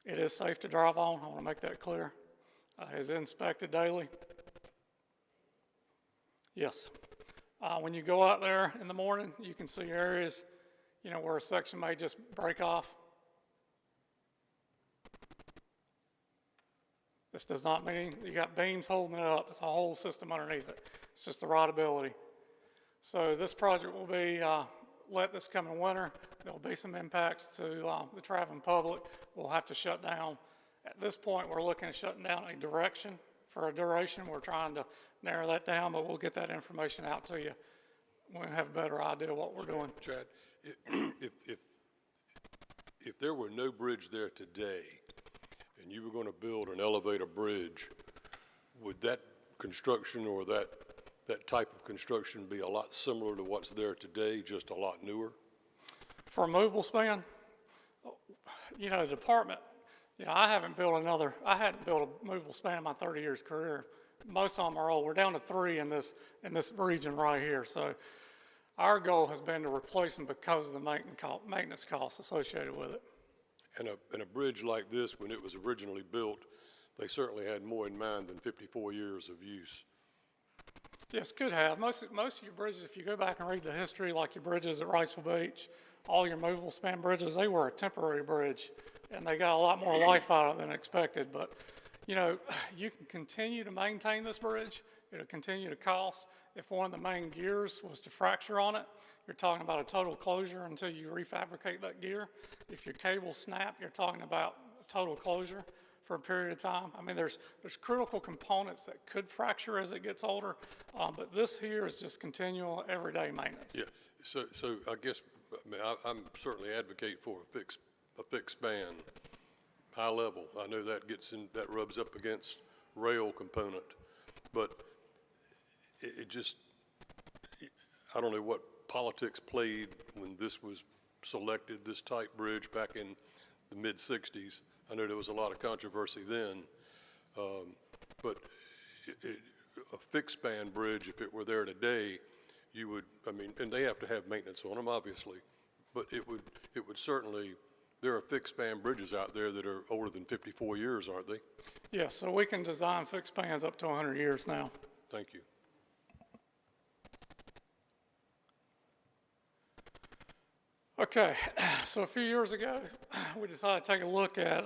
It is safe to drive on, I want to make that clear. It's inspected daily. Yes. When you go out there in the morning, you can see areas, where a section may just break off. This does not mean you got beams holding it up. It's a whole system underneath it. It's just the rideability. So this project will be let this coming winter. There'll be some impacts to the traveling public. We'll have to shut down. At this point, we're looking at shutting down a direction for a duration. We're trying to narrow that down, but we'll get that information out to you when we have a better idea of what we're doing. Chad, if there were no bridge there today, and you were going to build an elevator bridge, would that construction or that type of construction be a lot similar to what's there today, just a lot newer? For a movable span, the department, I hadn't built a movable span in my 30 years career. Most of them are old. We're down to 3 in this region right here. So our goal has been to replace them because of the maintenance costs associated with it. And a bridge like this, when it was originally built, they certainly had more in mind than 54 years of use. Yes, could have. Most of your bridges, if you go back and read the history, like your bridges at Wrightsville Beach, all your movable span bridges, they were a temporary bridge, and they got a lot more life out of it than expected. But, you can continue to maintain this bridge it'll continue to cost. If one of the main gears was to fracture on it, you're talking about a total closure until you refabricate that gear. If your cable snap, you're talking about a total closure for a period of time. I mean, there's critical components that could fracture as it gets older, but this here is just continual everyday maintenance. Yeah, so I guess, I mean, I'm certainly advocate for a fixed span, high level. I know that that rubs up against rail component, but it just, I don't know what politics played when this was selected, this type bridge back in the mid-60s. I know there was a lot of controversy then, but a fixed span bridge, if it were there today, you would, I mean, and they have to have maintenance on them, obviously, but it would certainly, there are fixed span bridges out there that are older than 54 years, aren't they? Yeah, so we can design fixed spans up to 100 years now. Thank you. Okay, so a few years ago, we decided to take a look at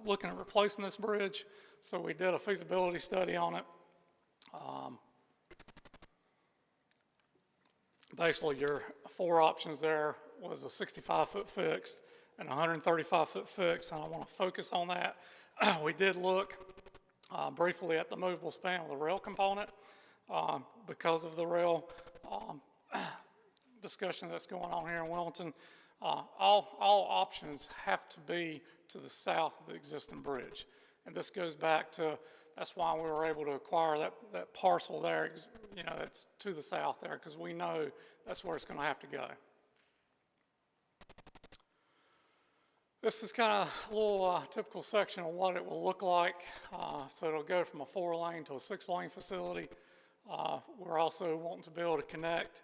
looking at replacing this bridge. So we did a feasibility study on it. Basically, your four options there was a 65-foot fixed and a 135-foot fixed, and I want to focus on that. We did look briefly at the movable span with a rail component because of the rail discussion that's going on here in Wilmington. All options have to be to the south of the existing bridge. And this goes back to, that's why we were able to acquire that parcel there, you know, that's to the south there, because we know that's where it's going to have to go. This is kind of a little typical section of what it will look like. So it'll go from a 4-lane to a 6-lane facility. We're also wanting to be able to connect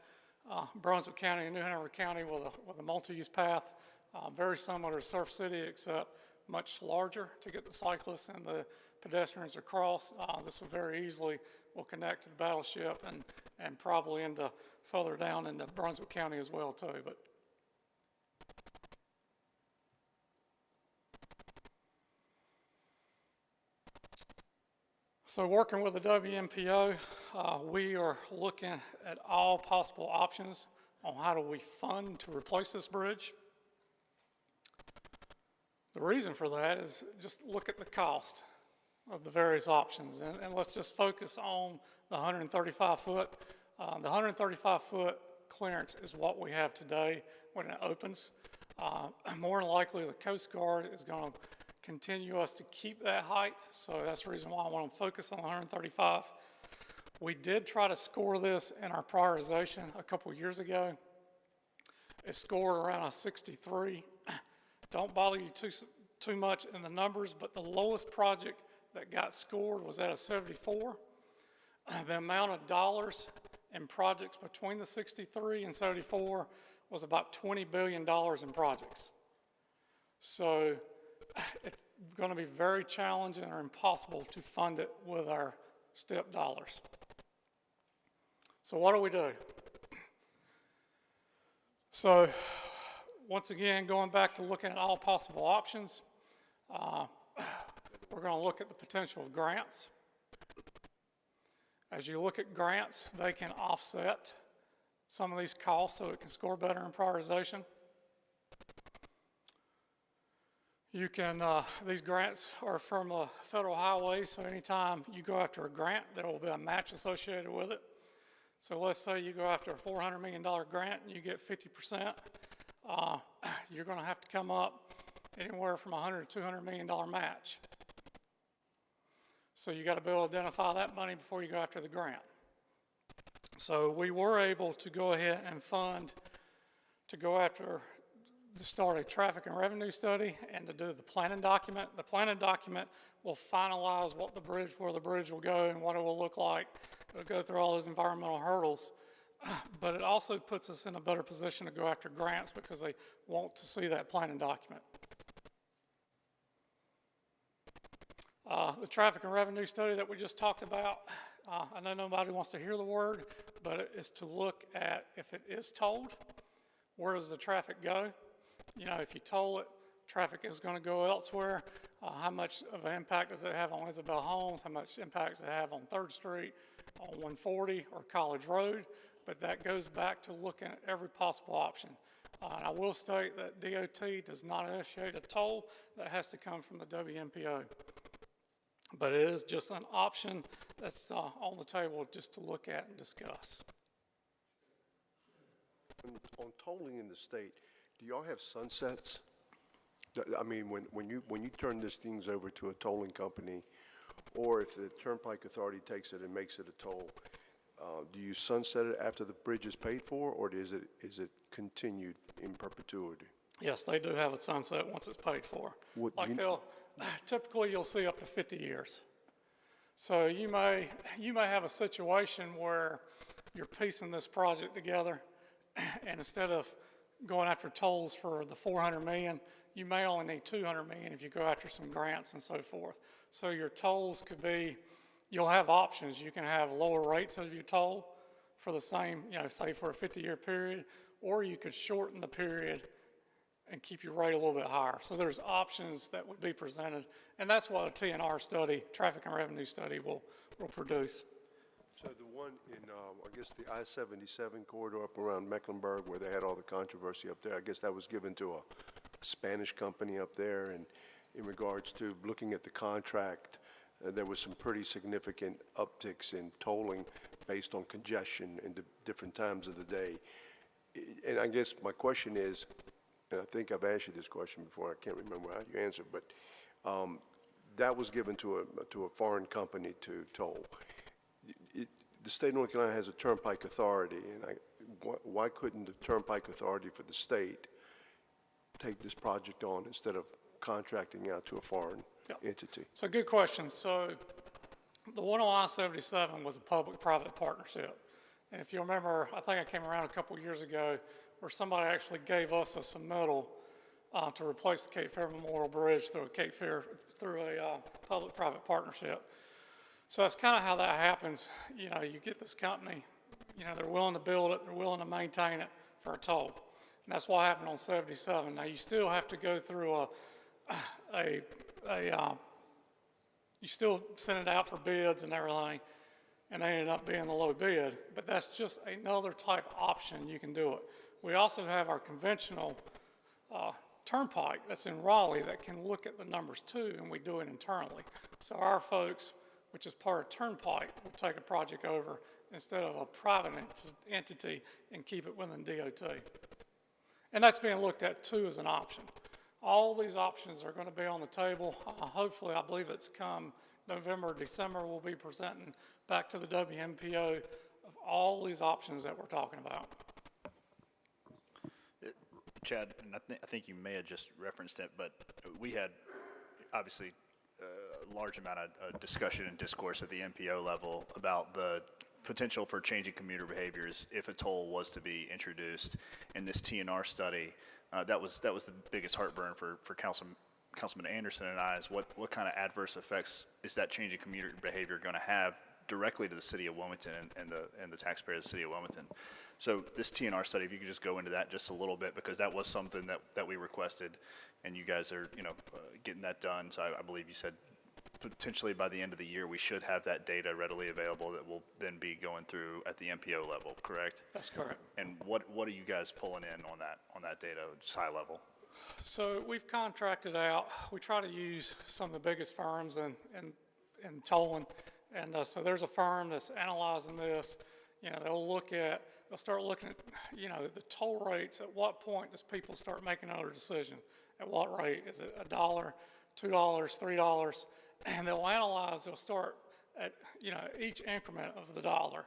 Brunswick County and New Hanover County with a multi-use path, very similar to Surf City, except much larger to get the cyclists and the pedestrians across. This will very easily will connect to the Battleship and probably into further down into Brunswick County as well too. But so working with the WMPO, we are looking at all possible options on how do we fund to replace this bridge. The reason for that is just look at the cost of the various options, and let's just focus on the 135-foot. The 135-foot clearance is what we have today when it opens. More than likely, the Coast Guard is going to continue us to keep that height, so that's the reason why I want to focus on 135. We did try to score this in our prioritization a couple years ago. It scored around a 63. Don't bother you too much in the numbers, but the lowest project that got scored was at a 74. The amount of dollars in projects between the 63 and 74 was about $20 billion in projects. So it's going to be very challenging or impossible to fund it with our STIP dollars. So what do we do? So once again, going back to looking at all possible options, we're going to look at the potential of grants. As you look at grants, they can offset some of these costs so it can score better in prioritization. You can, these grants are from the federal highway, so anytime you go after a grant, there will be a match associated with it. So let's say you go after a $400 million grant and you get 50%, you're going to have to come up anywhere from $100 to $200 million match. So you got to be able to identify that money before you go after the grant. So we were able to go ahead and fund to go after, to start a traffic and revenue study and to do the planning document. The planning document will finalize what the bridge, where the bridge will go and what it will look like. It'll go through all those environmental hurdles, but it also puts us in a better position to go after grants because they want to see that planning document. The traffic and revenue study that we just talked about, I know nobody wants to hear the word, but it's to look at if it is tolled, where does the traffic go? You know, if you toll it traffic is going to go elsewhere. How much of an impact does it have on Isabel Homes? How much impact does it have on 3rd Street, on 140, or College Road? But that goes back to looking at every possible option. And I will state that DOT does not initiate a toll. That has to come from the WMPO. But it is just an option that's on the table just to look at and discuss. On tolling in the state, do y'all have sunsets? I mean, when you turn these things over to a tolling company, or if the Turnpike Authority takes it and makes it a toll, do you sunset it after the bridge is paid for, or is it continued in perpetuity? Yes, they do have a sunset once it's paid for. Typically you'll see up to 50 years. So you may have a situation where you're piecing this project together, and instead of going after tolls for the 400 million, you may only need 200 million if you go after some grants and so forth. So your tolls could be, you'll have options. You can have lower rates of your toll for the same, say for a 50-year period, or you could shorten the period and keep your rate a little bit higher. So there's options that would be presented, and that's what a TNR study, traffic and revenue study, will produce. So the one in, I guess the I-77 corridor up around Mecklenburg where they had all the controversy up there, I guess that was given to a Spanish company up there, and in regards to looking at the contract, there was some pretty significant upticks in tolling based on congestion in the different times of the day. And I guess my question is, and I think I've asked you this question before, I can't remember how you answered, but that was given to a foreign company to toll. The state of North Carolina has a Turnpike Authority, and why couldn't the Turnpike Authority for the state take this project on instead of contracting out to a foreign entity? So good question. So the one on I-77 was a public-private partnership. And if you remember, I think I came around a couple of years ago where somebody actually gave us a submittal to replace the Cape Fear Memorial Bridge through a public-private partnership. So that's kind of how that happens. You get this company, they're willing to build it, they're willing to maintain it for a toll. And that's what happened on 77. Now, you still have to go through you still send it out for bids and everything, and they ended up being the low bid, but that's just another type of option you can do it. We also have our conventional turnpike that's in Raleigh that can look at the numbers too, and we do it internally. So our folks, which is part of Turnpike, will take a project over instead of a private entity and keep it within DOT. And that's being looked at too as an option. All these options are going to be on the table. Hopefully, I believe it's come November, December, we'll be presenting back to the WMPO of all these options that we're talking about. Chad, and I think you may have just referenced it, but we had obviously a large amount of discussion and discourse at the MPO level about the potential for changing commuter behaviors if a toll was to be introduced. In this TNR study, that was the biggest heartburn for Councilman Anderson and I, is what kind of adverse effects is that changing commuter behavior going to have directly to the city of Wilmington and the taxpayers of the city of Wilmington. So this TNR study, if you could just go into that just a little bit, because that was something that we requested, and you guys are getting that done. So I believe you said potentially by the end of the year we should have that data readily available that will then be going through at the MPO level, correct? That's correct. And what are you guys pulling in on that data, just high level? So we've contracted out. We try to use some of the biggest firms in tolling, and so there's a firm that's analyzing this. They'll start looking at the toll rates. At what point does people start making another decision? At what rate? Is it $1, $2, $3? And they'll start at each increment of the dollar.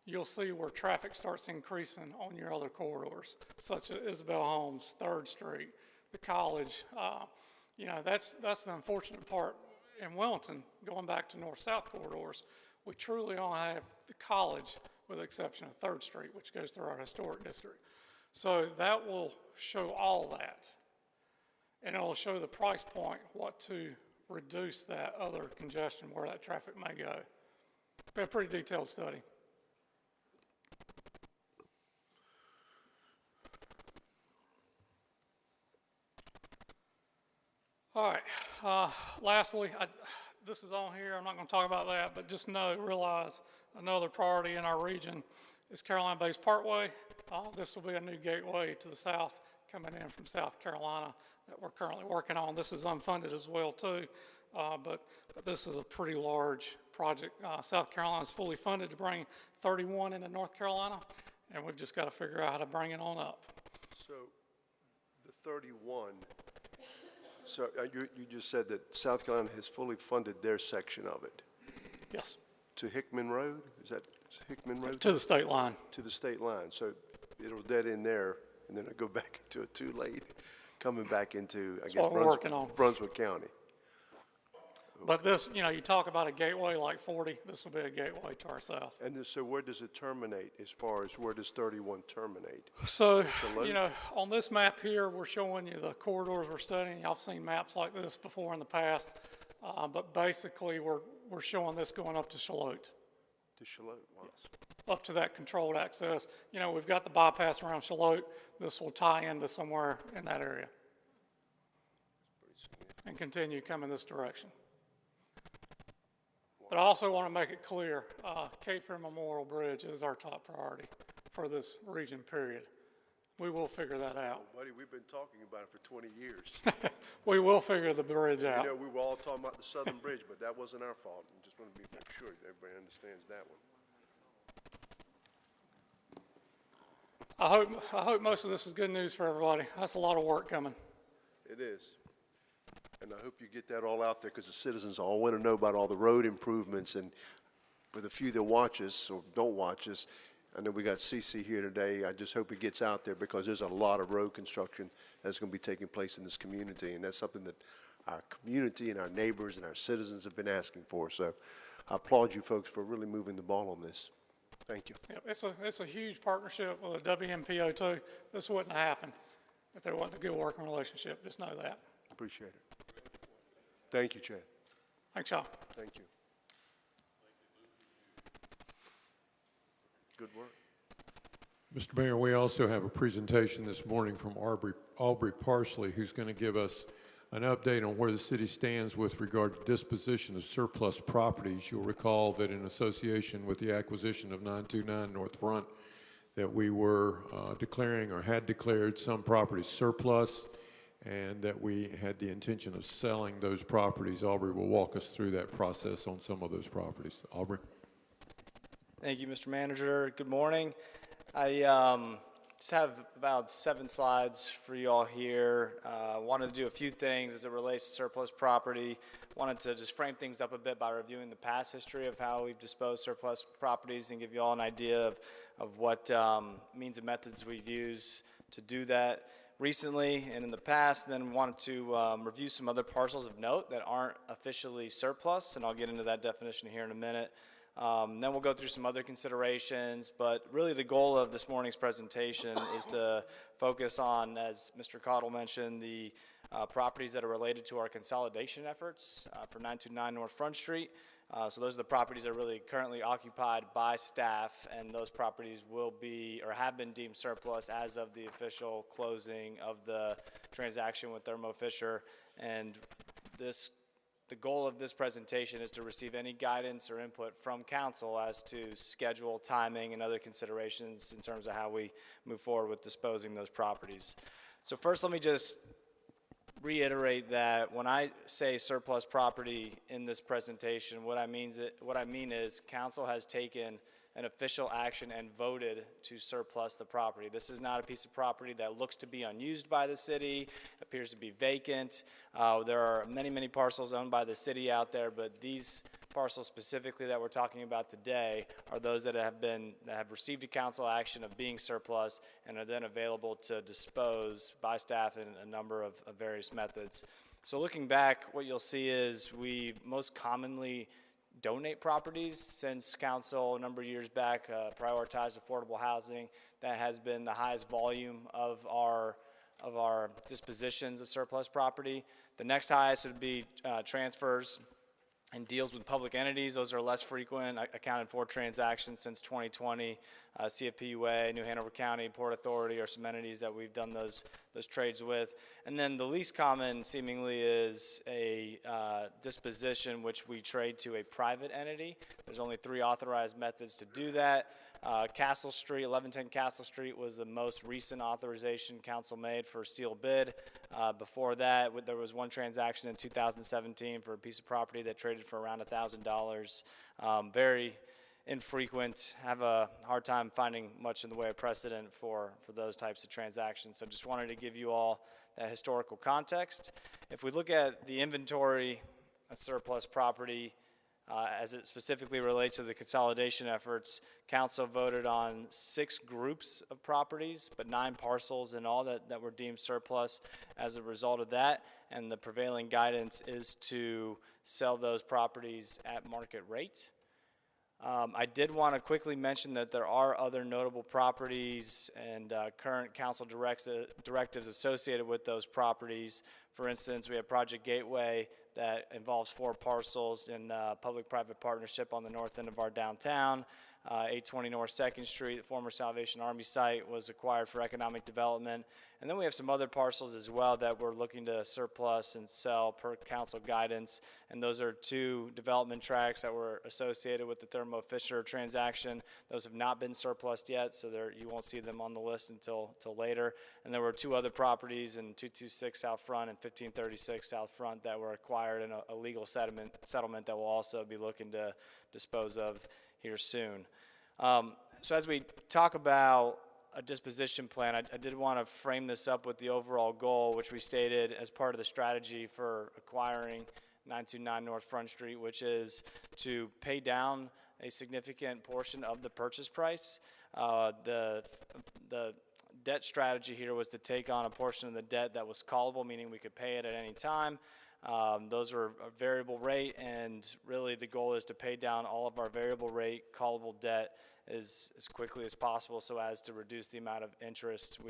You'll see where traffic starts increasing on your other corridors, such as Isabel Homes, 3rd Street, the College. That's the unfortunate part in Wilmington, going back to north-south corridors. We truly only have the College, with the exception of 3rd Street, which goes through our historic district. So that will show all that. And it will show the price point, what to reduce that other congestion, where that traffic may go. But a pretty detailed study. All right, lastly, this is on here, I'm not gonna talk about that, but just realize another priority in our region is Carolina Bays Parkway. This will be a new gateway to the south coming in from South Carolina that we're currently working on. This is unfunded as well too, but this is a pretty large project. South Carolina is fully funded to bring 31 into North Carolina, and we've just got to figure out how to bring it on up. So the 31, so you just said that South Carolina has fully funded their section of it Yes, to Hickman Road? Is that Hickman Road? to the state line. To the state line. So it'll dead end there, and then it'll go back into a two-lane, coming back into, I guess, what we're working on. Brunswick County. But this, you talk about a gateway like 40, this will be a gateway to our south. And so where does it terminate as far as where does 31 terminate? So, Shallotte? on this map here, we're showing you the corridors we're studying. Y'all have seen maps like this before in the past. But basically, we're showing this going up to Shallotte, To Shallotte, wow. up to that controlled access. We've got the bypass around Shallotte. This will tie into somewhere in that area and continue coming this direction. But I also want to make it clear, Cape Fear Memorial Bridge is our top priority for this region, period. We will figure that out. Well, buddy, we've been talking about it for 20 years. We will figure the bridge out. We were all talking about the Southern Bridge, but that wasn't our fault. I just want to make sure that everybody understands that one. I hope most of this is good news for everybody. That's a lot of work coming. It is. And I hope you get that all out there because the citizens all want to know about all the road improvements. And for the few that watch us or don't watch us, I know we got CC here today. I just hope it gets out there because there's a lot of road construction that's going to be taking place in this community. And that's something that our community and our neighbors and our citizens have been asking for. So I applaud you folks for really moving the ball on this. Thank you. Yep, it's a huge partnership with the WMPO too. This wouldn't have happened if there wasn't a good working relationship. Just know that. Appreciate it. Thank you, Chad. Thanks, y'all. Thank you. Good work. Mr. Mayor, we also have a presentation this morning from Aubrey Parsley, who's going to give us an update on where the city stands with regard to disposition of surplus properties. You'll recall that in association with the acquisition of 929 North Front, that we were declaring or had declared some properties surplus, and that we had the intention of selling those properties. Aubrey will walk us through that process on some of those properties. Aubrey. Thank you, Mr. Manager. Good morning. I just have about 7 slides for you all here. Wanted to do a few things as it relates to surplus property. Wanted to just frame things up a bit by reviewing the past history of how we've disposed surplus properties and give you all an idea of what means and methods we've used to do that recently and in the past. Then wanted to review some other parcels of note that aren't officially surplus, and I'll get into that definition here in a minute. Then we'll go through some other considerations, but really the goal of this morning's presentation is to focus on, as Mr. Cottle mentioned, the properties that are related to our consolidation efforts for 929 North Front Street. So those are the properties that are really currently occupied by staff, and those properties will be or have been deemed surplus as of the official closing of the transaction with Thermo Fisher. And the goal of this presentation is to receive any guidance or input from council as to schedule, timing, and other considerations in terms of how we move forward with disposing those properties. So first, let me just reiterate that when I say surplus property in this presentation, what I mean is council has taken an official action and voted to surplus the property. This is not a piece of property that looks to be unused by the city, appears to be vacant. There are many, many parcels owned by the city out there, but these parcels specifically that we're talking about today are those that have received a council action of being surplus and are then available to dispose by staff in a number of various methods. So looking back, what you'll see is we most commonly donate properties since council a number of years back prioritized affordable housing. That has been the highest volume of our dispositions of surplus property. The next highest would be transfers. And deals with public entities, those are less frequent, accounted for transactions since 2020. CFPUA, New Hanover County, Port Authority are some entities that we've done those trades with. And then the least common seemingly is a disposition which we trade to a private entity. There's only 3 authorized methods to do that. Castle Street, 1110 Castle Street was the most recent authorization council made for sealed bid. Before that, there was one transaction in 2017 for a piece of property that traded for around $1,000. Very infrequent, have a hard time finding much in the way of precedent for those types of transactions. So just wanted to give you all that historical context. If we look at the inventory of surplus property, as it specifically relates to the consolidation efforts, council voted on 6 groups of properties, but 9 parcels in all that were deemed surplus as a result of that. And the prevailing guidance is to sell those properties at market rate. I did want to quickly mention that there are other notable properties and current council directives associated with those properties. For instance, we have Project Gateway that involves 4 parcels in public-private partnership on the north end of our downtown. 820 North 2nd Street, the former Salvation Army site, was acquired for economic development. And then we have some other parcels as well that we're looking to surplus and sell per council guidance. And those are 2 development tracts that were associated with the Thermo Fisher transaction. Those have not been surplused yet, so you won't see them on the list until later. And there were 2 other properties in 226 South Front and 1536 South Front that were acquired in a legal settlement that we'll also be looking to dispose of here soon. So as we talk about a disposition plan, I did want to frame this up with the overall goal, which we stated as part of the strategy for acquiring 929 North Front Street, which is to pay down a significant portion of the purchase price. The debt strategy here was to take on a portion of the debt that was callable, meaning we could pay it at any time. Those are a variable rate, and really the goal is to pay down all of our variable rate callable debt as quickly as possible so as to reduce the amount of interest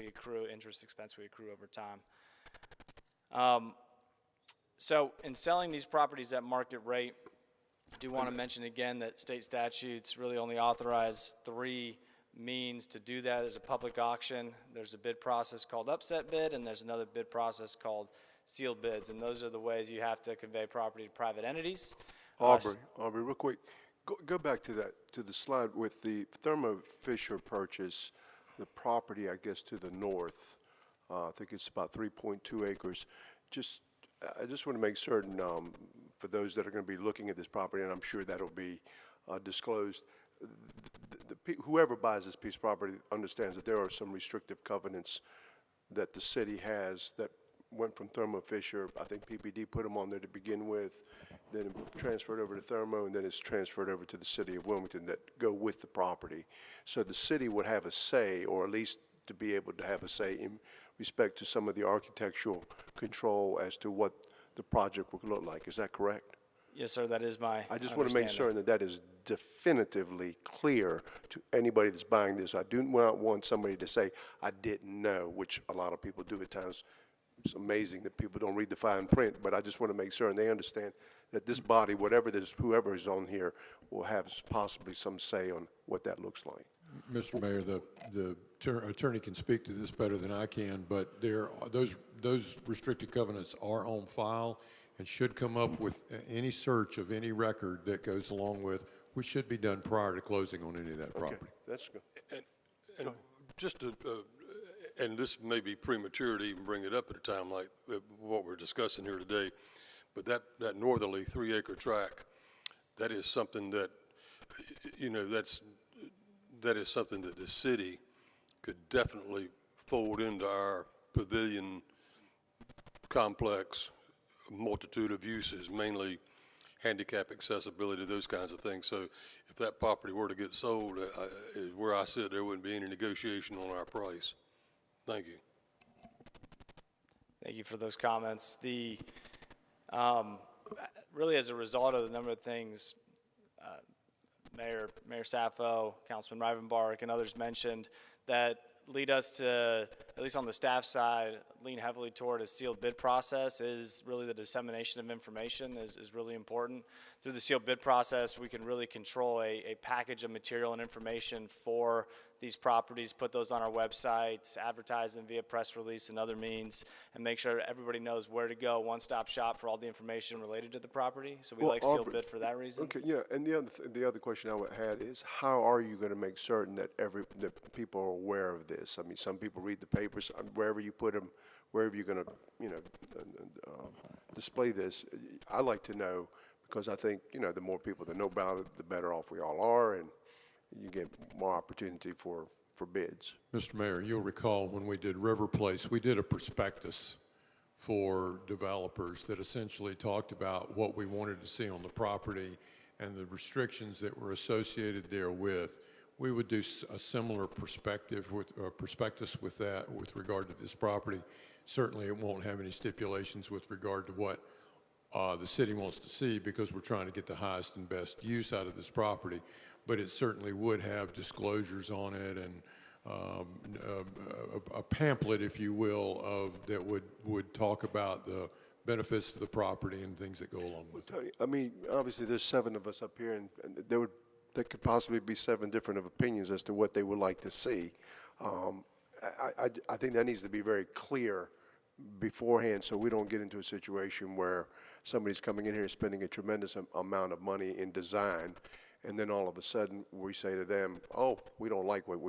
expense we accrue over time. So in selling these properties at market rate, I do want to mention again that state statutes really only authorize 3 means to do that. There's a public auction, there's a bid process called upset bid, and there's another bid process called sealed bids, and those are the ways you have to convey property to private entities. Aubrey, real quick, go back to the slide with the Thermo Fisher purchase, the property, I guess, to the north. I think it's about 3.2 acres. I just want to make certain for those that are going to be looking at this property, and I'm sure that'll be disclosed. Whoever buys this piece of property understands that there are some restrictive covenants that the city has that went from Thermo Fisher. I think PPD put them on there to begin with, then it transferred over to Thermo, and then it's transferred over to the city of Wilmington that go with the property. So the city would have a say, or at least to be able to have a say in respect to some of the architectural control as to what the project would look like. Is that correct? Yes, sir, that is my I just want to make certain that that is definitively clear to anybody that's buying this. I do not want somebody to say, I didn't know, which a lot of people do at times. It's amazing that people don't read the fine print, but I just want to make certain they understand that this body, whoever is on here, will have possibly some say on what that looks like. Mr. Mayor, the attorney can speak to this better than I can, but those restricted covenants are on file and should come up with any search of any record that goes along with, which should be done prior to closing on any of that property. Okay, that's good. And just to, and this may be premature to even bring it up at a time like what we're discussing here today, but that northerly 3-acre tract, that is something that, that is something that the city could definitely fold into our pavilion complex, multitude of uses, mainly handicap accessibility, those kinds of things. So if that property were to get sold, where I sit, there wouldn't be any negotiation on our price. Thank you. Thank you for those comments. Really as a result of the number of things Mayor Sappho, Councilman Rivenbark, and others mentioned that lead us to at least on the staff side, lean heavily toward a sealed bid process is really the dissemination of information is really important. Through the sealed bid process, we can really control a package of material and information for these properties, put those on our websites, advertise them via press release and other means, and make sure everybody knows where to go, one-stop shop for all the information related to the property. So we like sealed bid for that reason. Okay, yeah, and the other question I would had is, how are you going to make certain that that people are aware of this? I mean, some people read the papers, wherever you put them, wherever you're going to, display this. I like to know, because I think, the more people that know about it, the better off we all are, and you get more opportunity for bids. Mr. Mayor, you'll recall when we did River Place, we did a prospectus for developers that essentially talked about what we wanted to see on the property and the restrictions that were associated therewith. We would do a similar prospectus with that with regard to this property. Certainly it won't have any stipulations with regard to what the city wants to see, because we're trying to get the highest and best use out of this property, but it certainly would have disclosures on it and a pamphlet, if you will, that would talk about the benefits to the property and things that go along with it. Tony, I mean, obviously there's 7 of us up here, and there could possibly be 7 different opinions as to what they would like to see. I think that needs to be very clear beforehand, so we don't get into a situation where somebody's coming in here spending a tremendous amount of money in design, and then all of a sudden we say to them, "Oh, we don't like what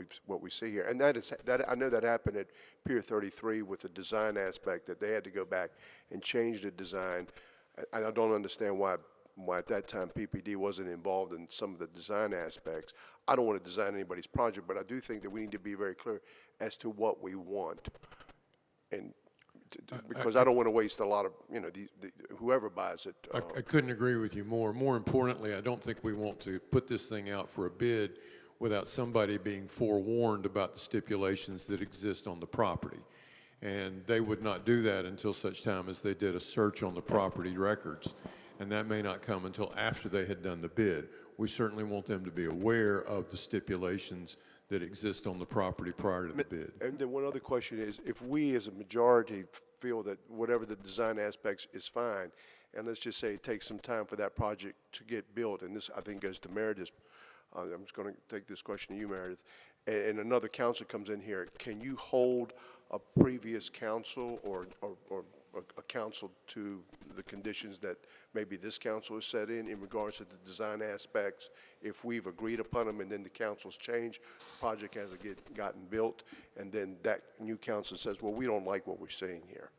we see here." And that I know that happened at Pier 33 with the design aspect, that they had to go back and change the design. And I don't understand why at that time PPD wasn't involved in some of the design aspects. I don't want to design anybody's project, but I do think that we need to be very clear as to what we want, and because I don't want to waste a lot of, whoever buys it. I couldn't agree with you more. More importantly, I don't think we want to put this thing out for a bid without somebody being forewarned about the stipulations that exist on the property. And they would not do that until such time as they did a search on the property records. And that may not come until after they had done the bid. We certainly want them to be aware of the stipulations that exist on the property prior to the bid. And then one other question is, if we as a majority feel that whatever the design aspects is fine, and let's just say it takes some time for that project to get built, and this I think goes to Meredith, I'm just going to take this question to you, Meredith, and another council comes in here, can you hold a previous council or a council to the conditions that maybe this council has set in regards to the design aspects? If we've agreed upon them and then the council's changed, the project hasn't gotten built, and then that new council says, well, we don't like what we're seeing here.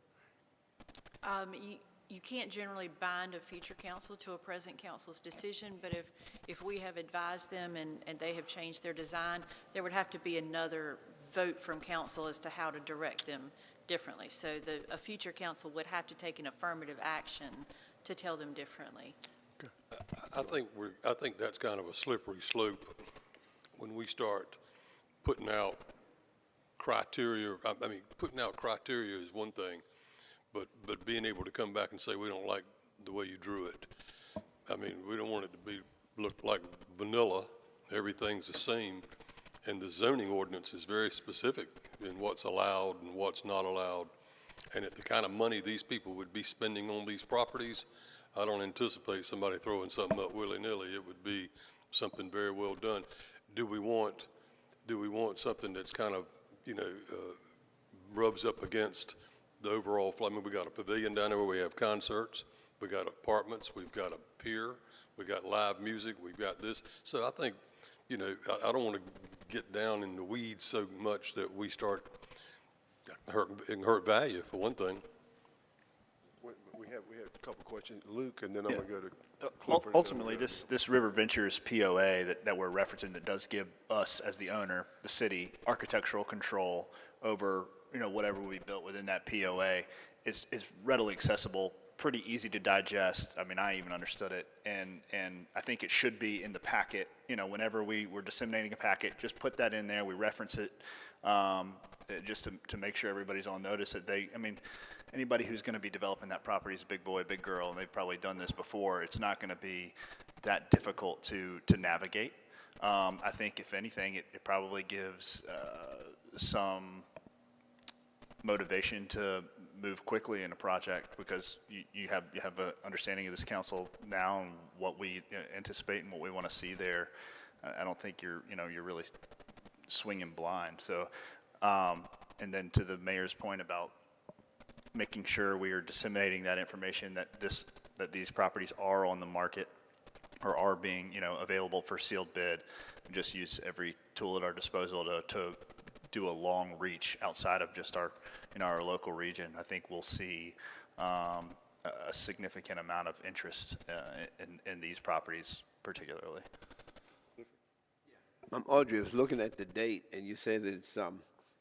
You can't generally bind a future council to a present council's decision, but if we have advised them and they have changed their design, there would have to be another vote from council as to how to direct them differently. So a future council would have to take an affirmative action to tell them differently. I think that's kind of a slippery slope when we start putting out criteria. I mean, putting out criteria is one thing, but being able to come back and say we don't like the way you drew it. I mean, we don't want it to look like vanilla. Everything's the same, and the zoning ordinance is very specific in what's allowed and what's not allowed. And at the kind of money these people would be spending on these properties, I don't anticipate somebody throwing something up willy-nilly. It would be something very well done. Do we want something that's kind of, rubs up against the overall flow? I mean, we got a pavilion down there where we have concerts, we got apartments, we've got a pier, we got live music, we've got this. So I think, I don't want to get down in the weeds so much that we start hurt value, for one thing. We have a couple questions. Luke, and then I'm going to go to Clifford. Ultimately, this River Ventures POA that we're referencing, that does give us, as the owner, the city, architectural control over, whatever we built within that POA, is readily accessible, pretty easy to digest. I mean, I even understood it, and I think it should be in the packet. Whenever we're disseminating a packet, just put that in there. We reference it, just to make sure everybody's on notice that anybody who's going to be developing that property is a big boy, big girl, and they've probably done this before. It's not going to be that difficult to navigate. I think, if anything, it probably gives some motivation to move quickly in a project because you have an understanding of this council now and what we anticipate and what we want to see there. I don't think you're really swinging blind. So, and then to the mayor's point about making sure we are disseminating that information that these properties are on the market or are being, available for sealed bid. We just use every tool at our disposal to do a long reach outside of just our local region. I think we'll see a significant amount of interest in these properties particularly. Audrey, I was looking at the date, and you said that it's,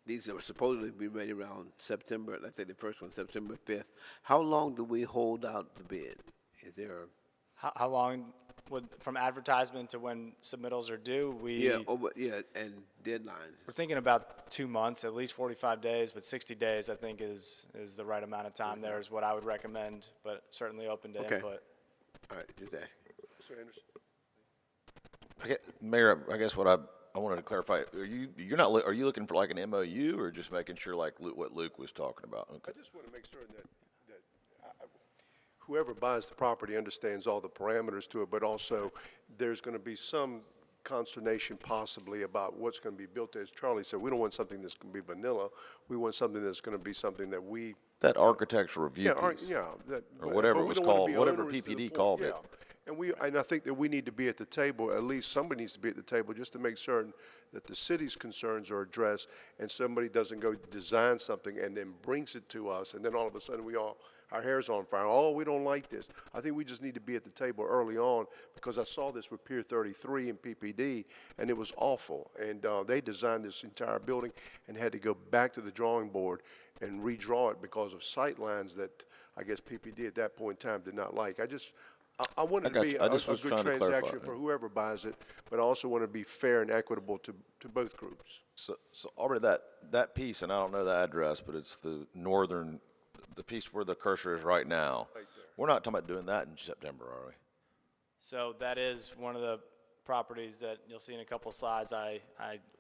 these are supposedly be ready around September, let's say the first one, September 5th. How long do we hold out the bid? Is there How long from advertisement to when submittals are due? and deadlines. We're thinking about 2 months, at least 45 days, but 60 days I think is the right amount of time there is what I would recommend, but certainly open to input. All right, just asking. Mr. Anderson? Mayor, I guess what I wanted to clarify, are you looking for like an MOU or just making sure like what Luke was talking about? Okay. I just want to make certain that whoever buys the property understands all the parameters to it, but also there's going to be some consternation possibly about what's going to be built there. As Charlie said, we don't want something that's going to be vanilla. We want something that's going to be something that we... That architectural review piece. Or whatever it was called, whatever PPD called it. And I think that we need to be at the table, at least somebody needs to be at the table just to make certain that the city's concerns are addressed and somebody doesn't go design something and then brings it to us and then all of a sudden our hair's on fire. Oh, we don't like this. I think we just need to be at the table early on because I saw this with Pier 33 and PPD and it was awful. And they designed this entire building and had to go back to the drawing board and redraw it because of sight lines that I guess PPD at that point in time did not like. I want it to be a good transaction for whoever buys it, but I also want to be fair and equitable to both groups. So Aubrey, that piece, and I don't know the address, but it's the piece where the cursor is right now. Right there. We're not talking about doing that in September, are we? So that is one of the properties that you'll see in a couple slides I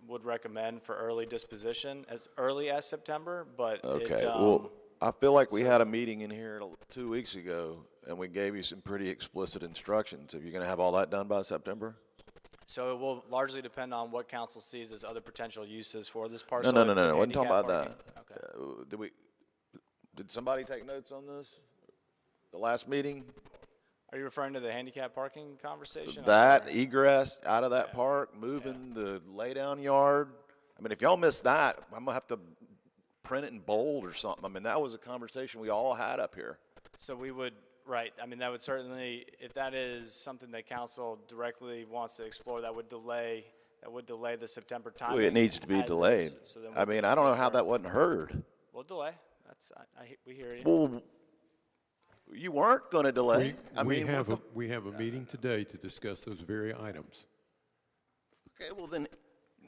would recommend for early disposition as early as September, but okay. Well, I feel like we had a meeting in here 2 weeks ago, and we gave you some pretty explicit instructions. Are you going to have all that done by September? So it will largely depend on what council sees as other potential uses for this parcel. No. I wasn't talking about parking. that. Okay. Did somebody take notes on this? The last meeting? Are you referring to the handicap parking conversation? That egress out of that park, moving the laydown yard. I mean, if y'all missed that, I'm going to have to print it in bold or something. I mean, that was a conversation we all had up here. So we would, right, I mean, that would certainly, if that is something that council directly wants to explore, that would delay the September timing. Well, it needs to be delayed. So then I mean, I don't know how that wasn't heard. We'll delay. We hear you. Well, you weren't going to delay. We have a meeting today to discuss those very items. Okay, well then,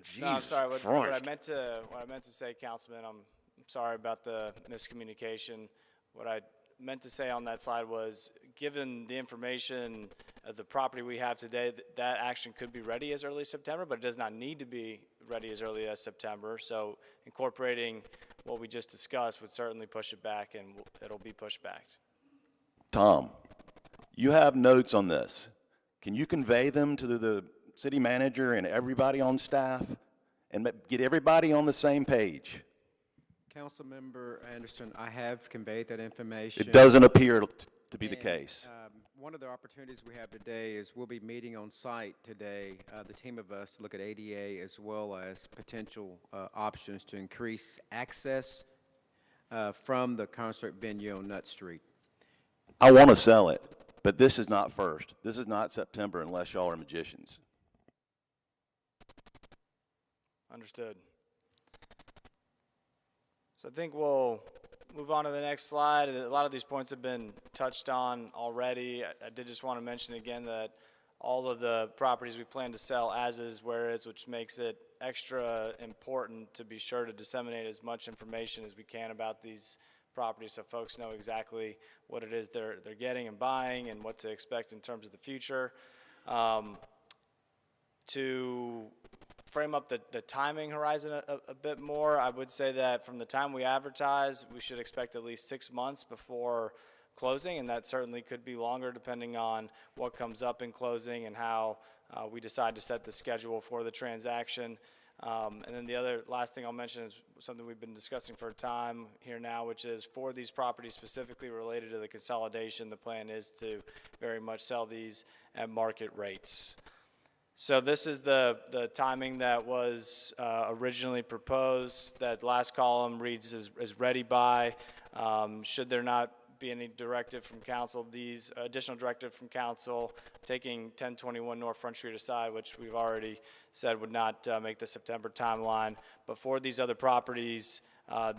geez, no, I'm sorry. What I meant to say, Councilman, I'm sorry about the miscommunication. What I meant to say on that slide was, given the information of the property we have today, that action could be ready as early as September, but it does not need to be ready as early as September. So incorporating what we just discussed would certainly push it back, and it'll be pushed back. Tom, you have notes on this. Can you convey them to the city manager and everybody on staff and get everybody on the same page? Councilmember Anderson, I have conveyed that information. It doesn't appear to be the case. One of the opportunities we have today is we'll be meeting on site today, the team of us, to look at ADA as well as potential options to increase access from the concert venue on Nutt Street. I want to sell it, but this is not first. This is not September unless y'all are magicians. Understood. So I think we'll move on to the next slide. A lot of these points have been touched on already. I did just want to mention again that all of the properties we plan to sell as is, where is, which makes it extra important to be sure to disseminate as much information as we can about these properties so folks know exactly what it is they're getting and buying and what to expect in terms of the future. To frame up the timing horizon a bit more, I would say that from the time we advertise, we should expect at least 6 months before closing, and that certainly could be longer depending on what comes up in closing and how we decide to set the schedule for the transaction. And then the last thing I'll mention is something we've been discussing for a time here now, which is for these properties specifically related to the consolidation, the plan is to very much sell these at market rates. So this is the timing that was originally proposed. That last column reads is ready by. Should there not be any directive from council, these additional directive from council, taking 1021 North Front Street aside, which we've already said would not make the September timeline. But for these other properties,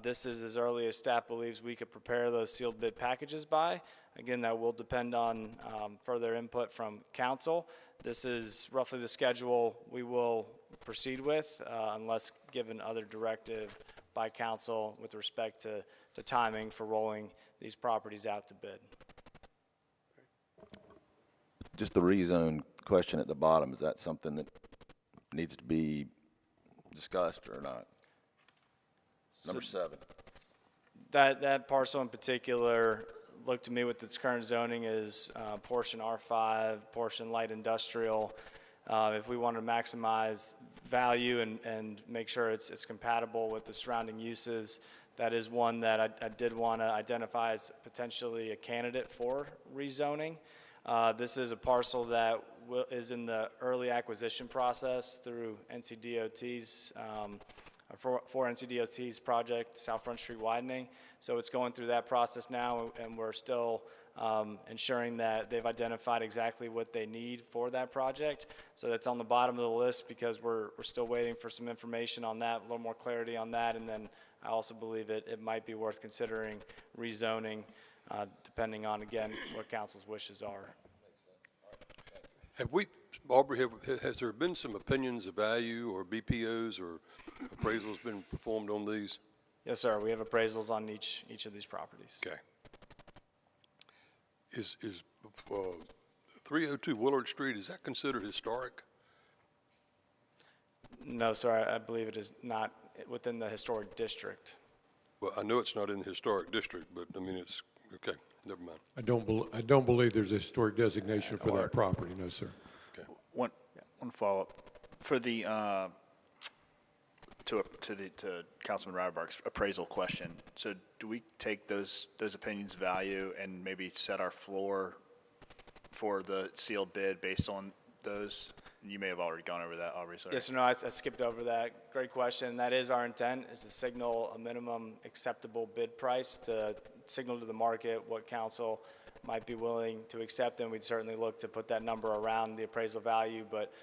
this is as early as staff believes we could prepare those sealed bid packages by. Again, that will depend on further input from council. This is roughly the schedule we will proceed with unless given other directive by council with respect to timing for rolling these properties out to bid. Just the rezone question at the bottom, is that something that needs to be discussed or not? Number 7. That parcel in particular looked to me with its current zoning is portion R5, portion light industrial. If we want to maximize value and make sure it's compatible with the surrounding uses, that is one that I did want to identify as potentially a candidate for rezoning. This is a parcel that is in the early acquisition process through NCDOT's, for NCDOT's project, South Front Street widening. So it's going through that process now, and we're still ensuring that they've identified exactly what they need for that project. So that's on the bottom of the list because we're still waiting for some information on that, a little more clarity on that, and then I also believe it might be worth considering rezoning depending on, again, what council's wishes are. Have we, Aubrey, has there been some opinions of value or BPOs or appraisals been performed on these? Yes, sir. We have appraisals on each of these properties. Okay. Is 302 Willard Street, is that considered historic? No, sir. I believe it is not within the historic district. Well, I know it's not in the historic district, but I mean, it's, okay, never mind. I don't believe there's a historic designation for that property, no, sir. Okay. One follow-up. For the, to Councilman Ryderbark's appraisal question, so do we take those opinions value and maybe set our floor for the sealed bid based on those? You may have already gone over that, Aubrey, sorry. Yes or no, I skipped over that. Great question. That is our intent, is to signal a minimum acceptable bid price to signal to the market what council might be willing to accept, and we'd certainly look to put that number around the appraisal value, but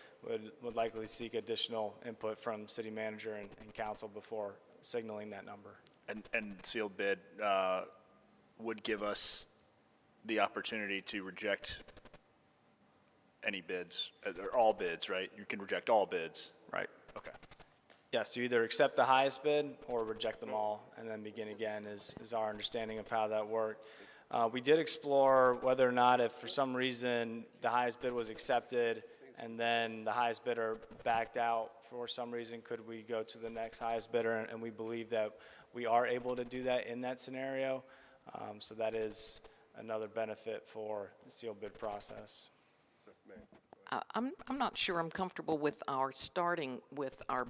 would likely seek additional input from city manager and council before signaling that number. And sealed bid would give us the opportunity to reject any bids, or all bids, right? You can reject all bids. Right. Okay. Yes, to either accept the highest bid or reject them all and then begin again is our understanding of how that worked. We did explore whether or not if for some reason the highest bid was accepted and then the highest bidder backed out for some reason, could we go to the next highest bidder? And we believe that we are able to do that in that scenario. So that is another benefit for the sealed bid process. I'm not sure I'm comfortable with our starting with our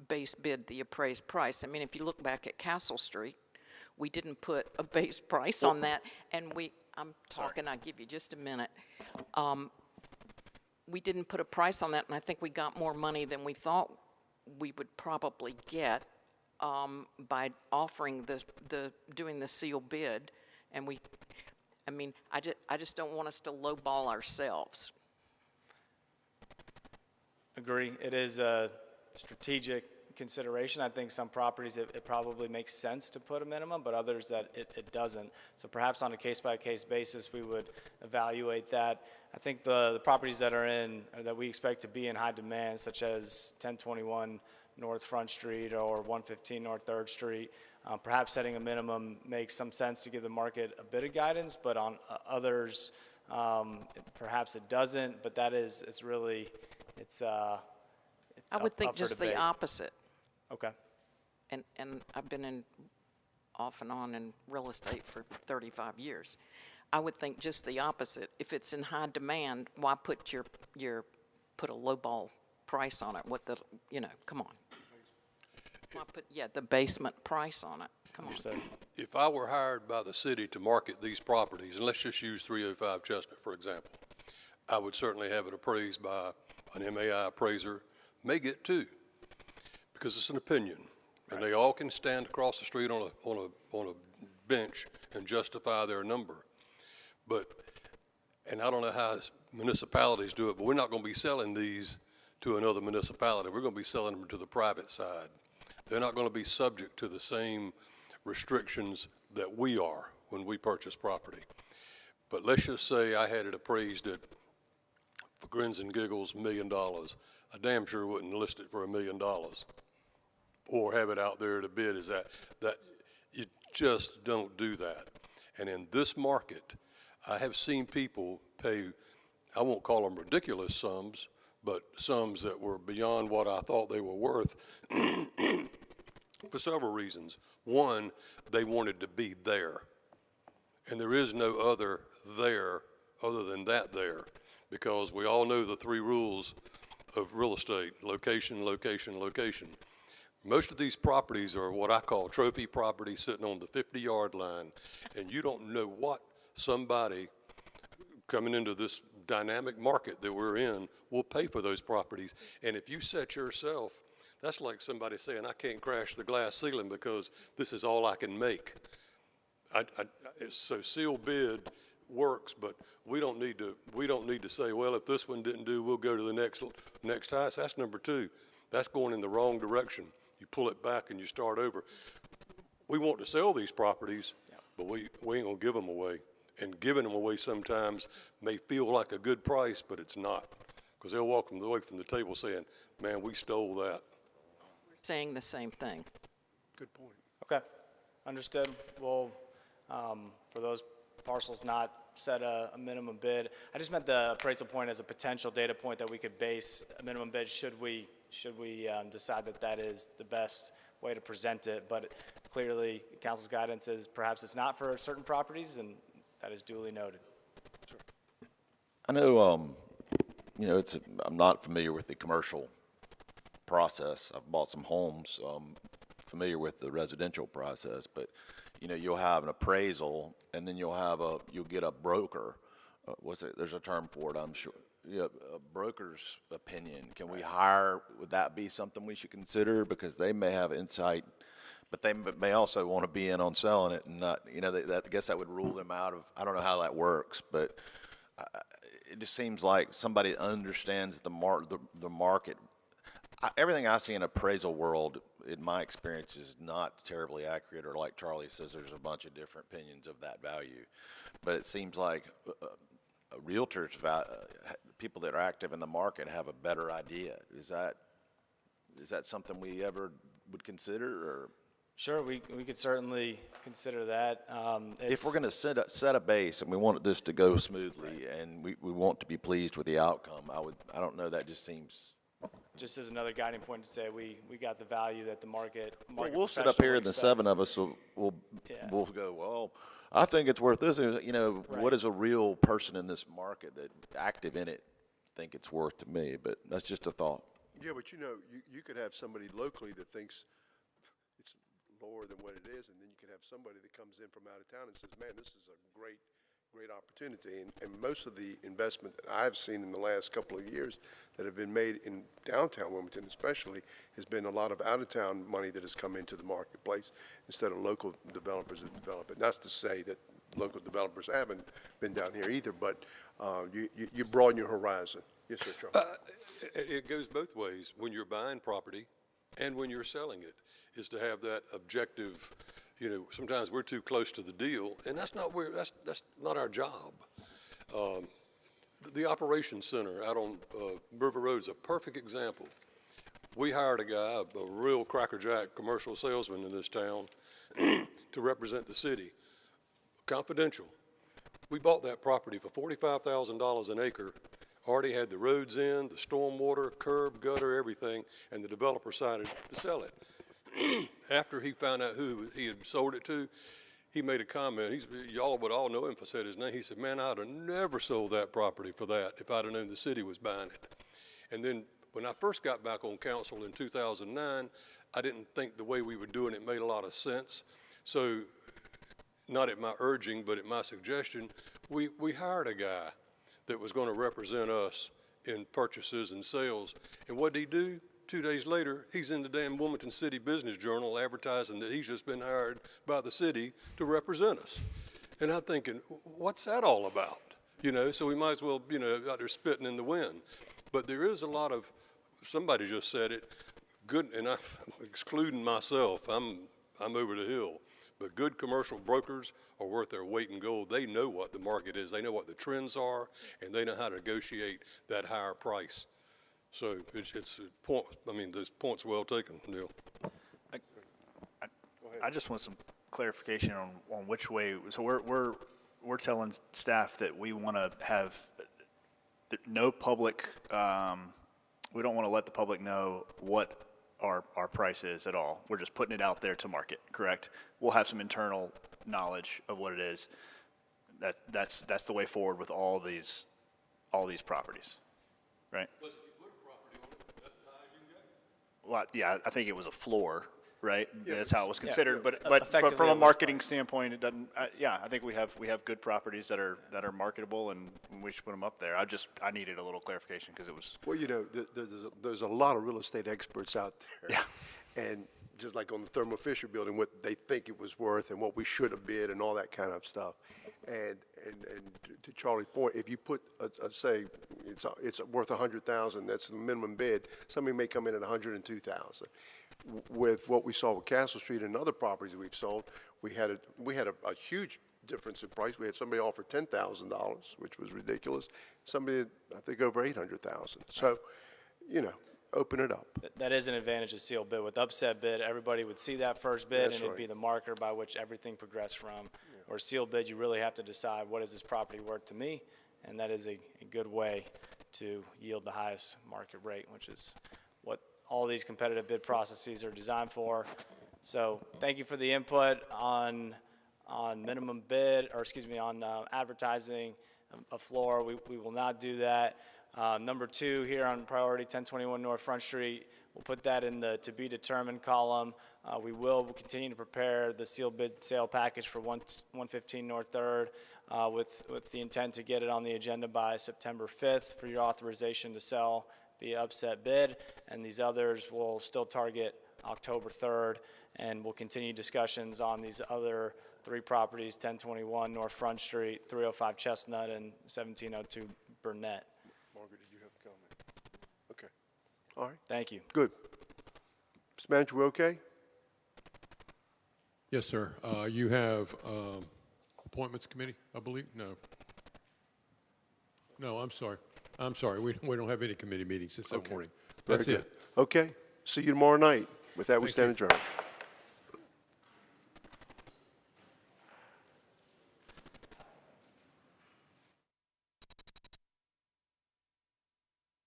base bid, the appraised price. I mean, if you look back at Castle Street, we didn't put a base price on that, and I'm talking, I'll give you just a minute. We didn't put a price on that, and I think we got more money than we thought we would probably get by offering doing the sealed bid, and I just don't want us to lowball ourselves. Agree. It is a strategic consideration. I think some properties it probably makes sense to put a minimum, but others that it doesn't. So perhaps on a case-by-case basis, we would evaluate that. I think the properties that are in, or that we expect to be in high demand, such as 1021 North Front Street or 115 North 3rd Street, perhaps setting a minimum makes some sense to give the market a bit of guidance, but on others, perhaps it doesn't, but that is, it's I would think up for just the debate. opposite. Okay. And I've been off and on in real estate for 35 years. I would think just the opposite. If it's in high demand, why put put a lowball price on it? Come on. Why put, the basement price on it? Come on. If I were hired by the city to market these properties, and let's just use 305 Chestnut, for example, I would certainly have it appraised by an MAI appraiser, may get two, because it's an opinion. And they all can stand across the street on a bench and justify their number. And I don't know how municipalities do it, but we're not going to be selling these to another municipality. We're going to be selling them to the private side. They're not going to be subject to the same restrictions that we are when we purchase property. But let's just say I had it appraised at, for grins and giggles, $1 million. I damn sure wouldn't list it for $1 million or have it out there to bid. Is that you just don't do that. And in this market, I have seen people pay, I won't call them ridiculous sums, but sums that were beyond what I thought they were worth for several reasons. One, they wanted to be there. And there is no other there other than that there, because we all know the three rules of real estate: location, location, location. Most of these properties are what I call trophy properties sitting on the 50-yard line, and you don't know what somebody coming into this dynamic market that we're in will pay for those properties. And if you set yourself, that's like somebody saying, I can't crash the glass ceiling because this is all I can make. So sealed bid works, but we don't need to say, well, if this one didn't do, we'll go to the next highest. That's number two. That's going in the wrong direction. You pull it back and you start over. We want to sell these properties, but we ain't gonna give them away. And giving them away sometimes may feel like a good price, but it's not, because they'll walk away from the table saying, man, we stole that. We're saying the same thing. Good point. Okay, understood. Well, for those parcels not set a minimum bid, I just meant the appraisal point as a potential data point that we could base a minimum bid should we decide that is the best way to present it. But clearly, council's guidance is perhaps it's not for certain properties, and that is duly noted. Sure. I know, I'm not familiar with the commercial process. I've bought some homes, familiar with the residential process, but, you'll have an appraisal, and then you'll get a broker. There's a term for it, I'm sure. Yeah, a broker's opinion. Can we hire, would that be something we should consider? Because they may have insight, but they may also want to be in on selling it and not, I guess that would rule them out of, I don't know how that works, but it just seems like somebody understands the market. Everything I see in appraisal world, in my experience, is not terribly accurate, or like Charlie says, there's a bunch of different opinions of that value. But it seems like realtors, people that are active in the market, have a better idea. Is that something we ever would consider, or? Sure, we could certainly consider that. If we're going to set a base and we want this to go smoothly, right, and we want to be pleased with the outcome, I don't know, that just seems. Just as another guiding point to say we got the value that the market Well, we'll sit up here, and the seven of us we'll go, well, I think it's worth this. Right. What does a real person in this market that active in it think it's worth to me? But that's just a thought. Yeah, but you could have somebody locally that thinks it's lower than what it is, and then you could have somebody that comes in from out of town and says, man, this is a great opportunity. And most of the investment that I've seen in the last couple of years that have been made in downtown Wilmington especially has been a lot of out-of-town money that has come into the marketplace instead of local developers that develop it. Not to say that local developers haven't been down here either, but you broaden your horizon. Yes, sir, Charlie. It goes both ways. When you're buying property and when you're selling it, is to have that objective. Sometimes we're too close to the deal, and that's not our job. The operations center out on River Road is a perfect example. We hired a guy, a real crackerjack commercial salesman in this town, to represent the city. Confidential. We bought that property for $45,000 an acre Already had the roads in, the stormwater, curb, gutter, everything, and the developer decided to sell it. After he found out who he had sold it to, he made a comment. Y'all would all know him if I said his name. He said, man, I'd have never sold that property for that if I'd have known the city was buying it. And then when I first got back on council in 2009, I didn't think the way we were doing it made a lot of sense. So, not at my urging, but at my suggestion, we hired a guy that was going to represent us in purchases and sales. And what did he do? 2 days later, he's in the damn Wilmington City Business Journal advertising that he's just been hired by the city to represent us. And I'm thinking, what's that all about? You know, so we might as well, you know, out there spitting in the wind. But there is a lot of, somebody just said it, good, and I'm excluding myself, I'm over the hill. But good commercial brokers are worth their weight in gold. They know what the market is, they know what the trends are, and they know how to negotiate that higher price. So it's a point, I mean, this point's well taken, Neil. I just want some clarification on which way, so we're telling staff that we want to have no public, we don't want to let the public know what our price is at all. We're just putting it out there to market, correct? We'll have some internal knowledge of what it is. That's the way forward with all these properties, right? Plus, if you put a property on it, that's as high as you can go. Well, yeah, I think it was a floor, right? That's how it was considered, but Effectively from a a list marketing price. standpoint, it doesn't, yeah, I think we have good properties that are marketable, and we should put them up there. I needed a little clarification because it was. Well, you know, there's a lot of real estate experts out there. Yeah. And just like on the Thermo Fisher building, what they think it was worth and what we should have bid and all that kind of stuff. And to Charlie's point, if you put, say, it's worth 100,000, that's the minimum bid, somebody may come in at 102,000. With what we saw with Castle Street and other properties we've sold, we had a huge difference in price. We had somebody offer $10,000, which was ridiculous. Somebody, I think, over 800,000. So, you know, open it up. That is an advantage of sealed bid. With upset bid, everybody would see that first bid, That's and it'd right. be the marker by which everything progressed from. Or sealed bid, you really have to decide, what is this property worth to me? And that is a good way to yield the highest market rate, which is what all these competitive bid processes are designed for. So thank you for the input on minimum bid, or excuse me, on advertising a floor. We will not do that. Number 2 here on priority 1021 North Front Street, we'll put that in the to be determined column. We'll continue to prepare the sealed bid sale package for 115 North 3rd with the intent to get it on the agenda by September 5th for your authorization to sell via upset bid. And these others will still target October 3rd, and we'll continue discussions on these other 3 properties, 1021 North Front Street, 305 Chestnut, and 1702 Burnett. Margaret, did you have a comment? Okay. All right. Thank you. Good. Mr. Manager, we okay? Yes, sir. You have appointments committee, I believe? No. No, I'm sorry. I'm sorry. We don't have any committee meetings this Okay. morning. Very That's good. it. Okay. See you tomorrow night. With that, we Thank stand you. adjourned.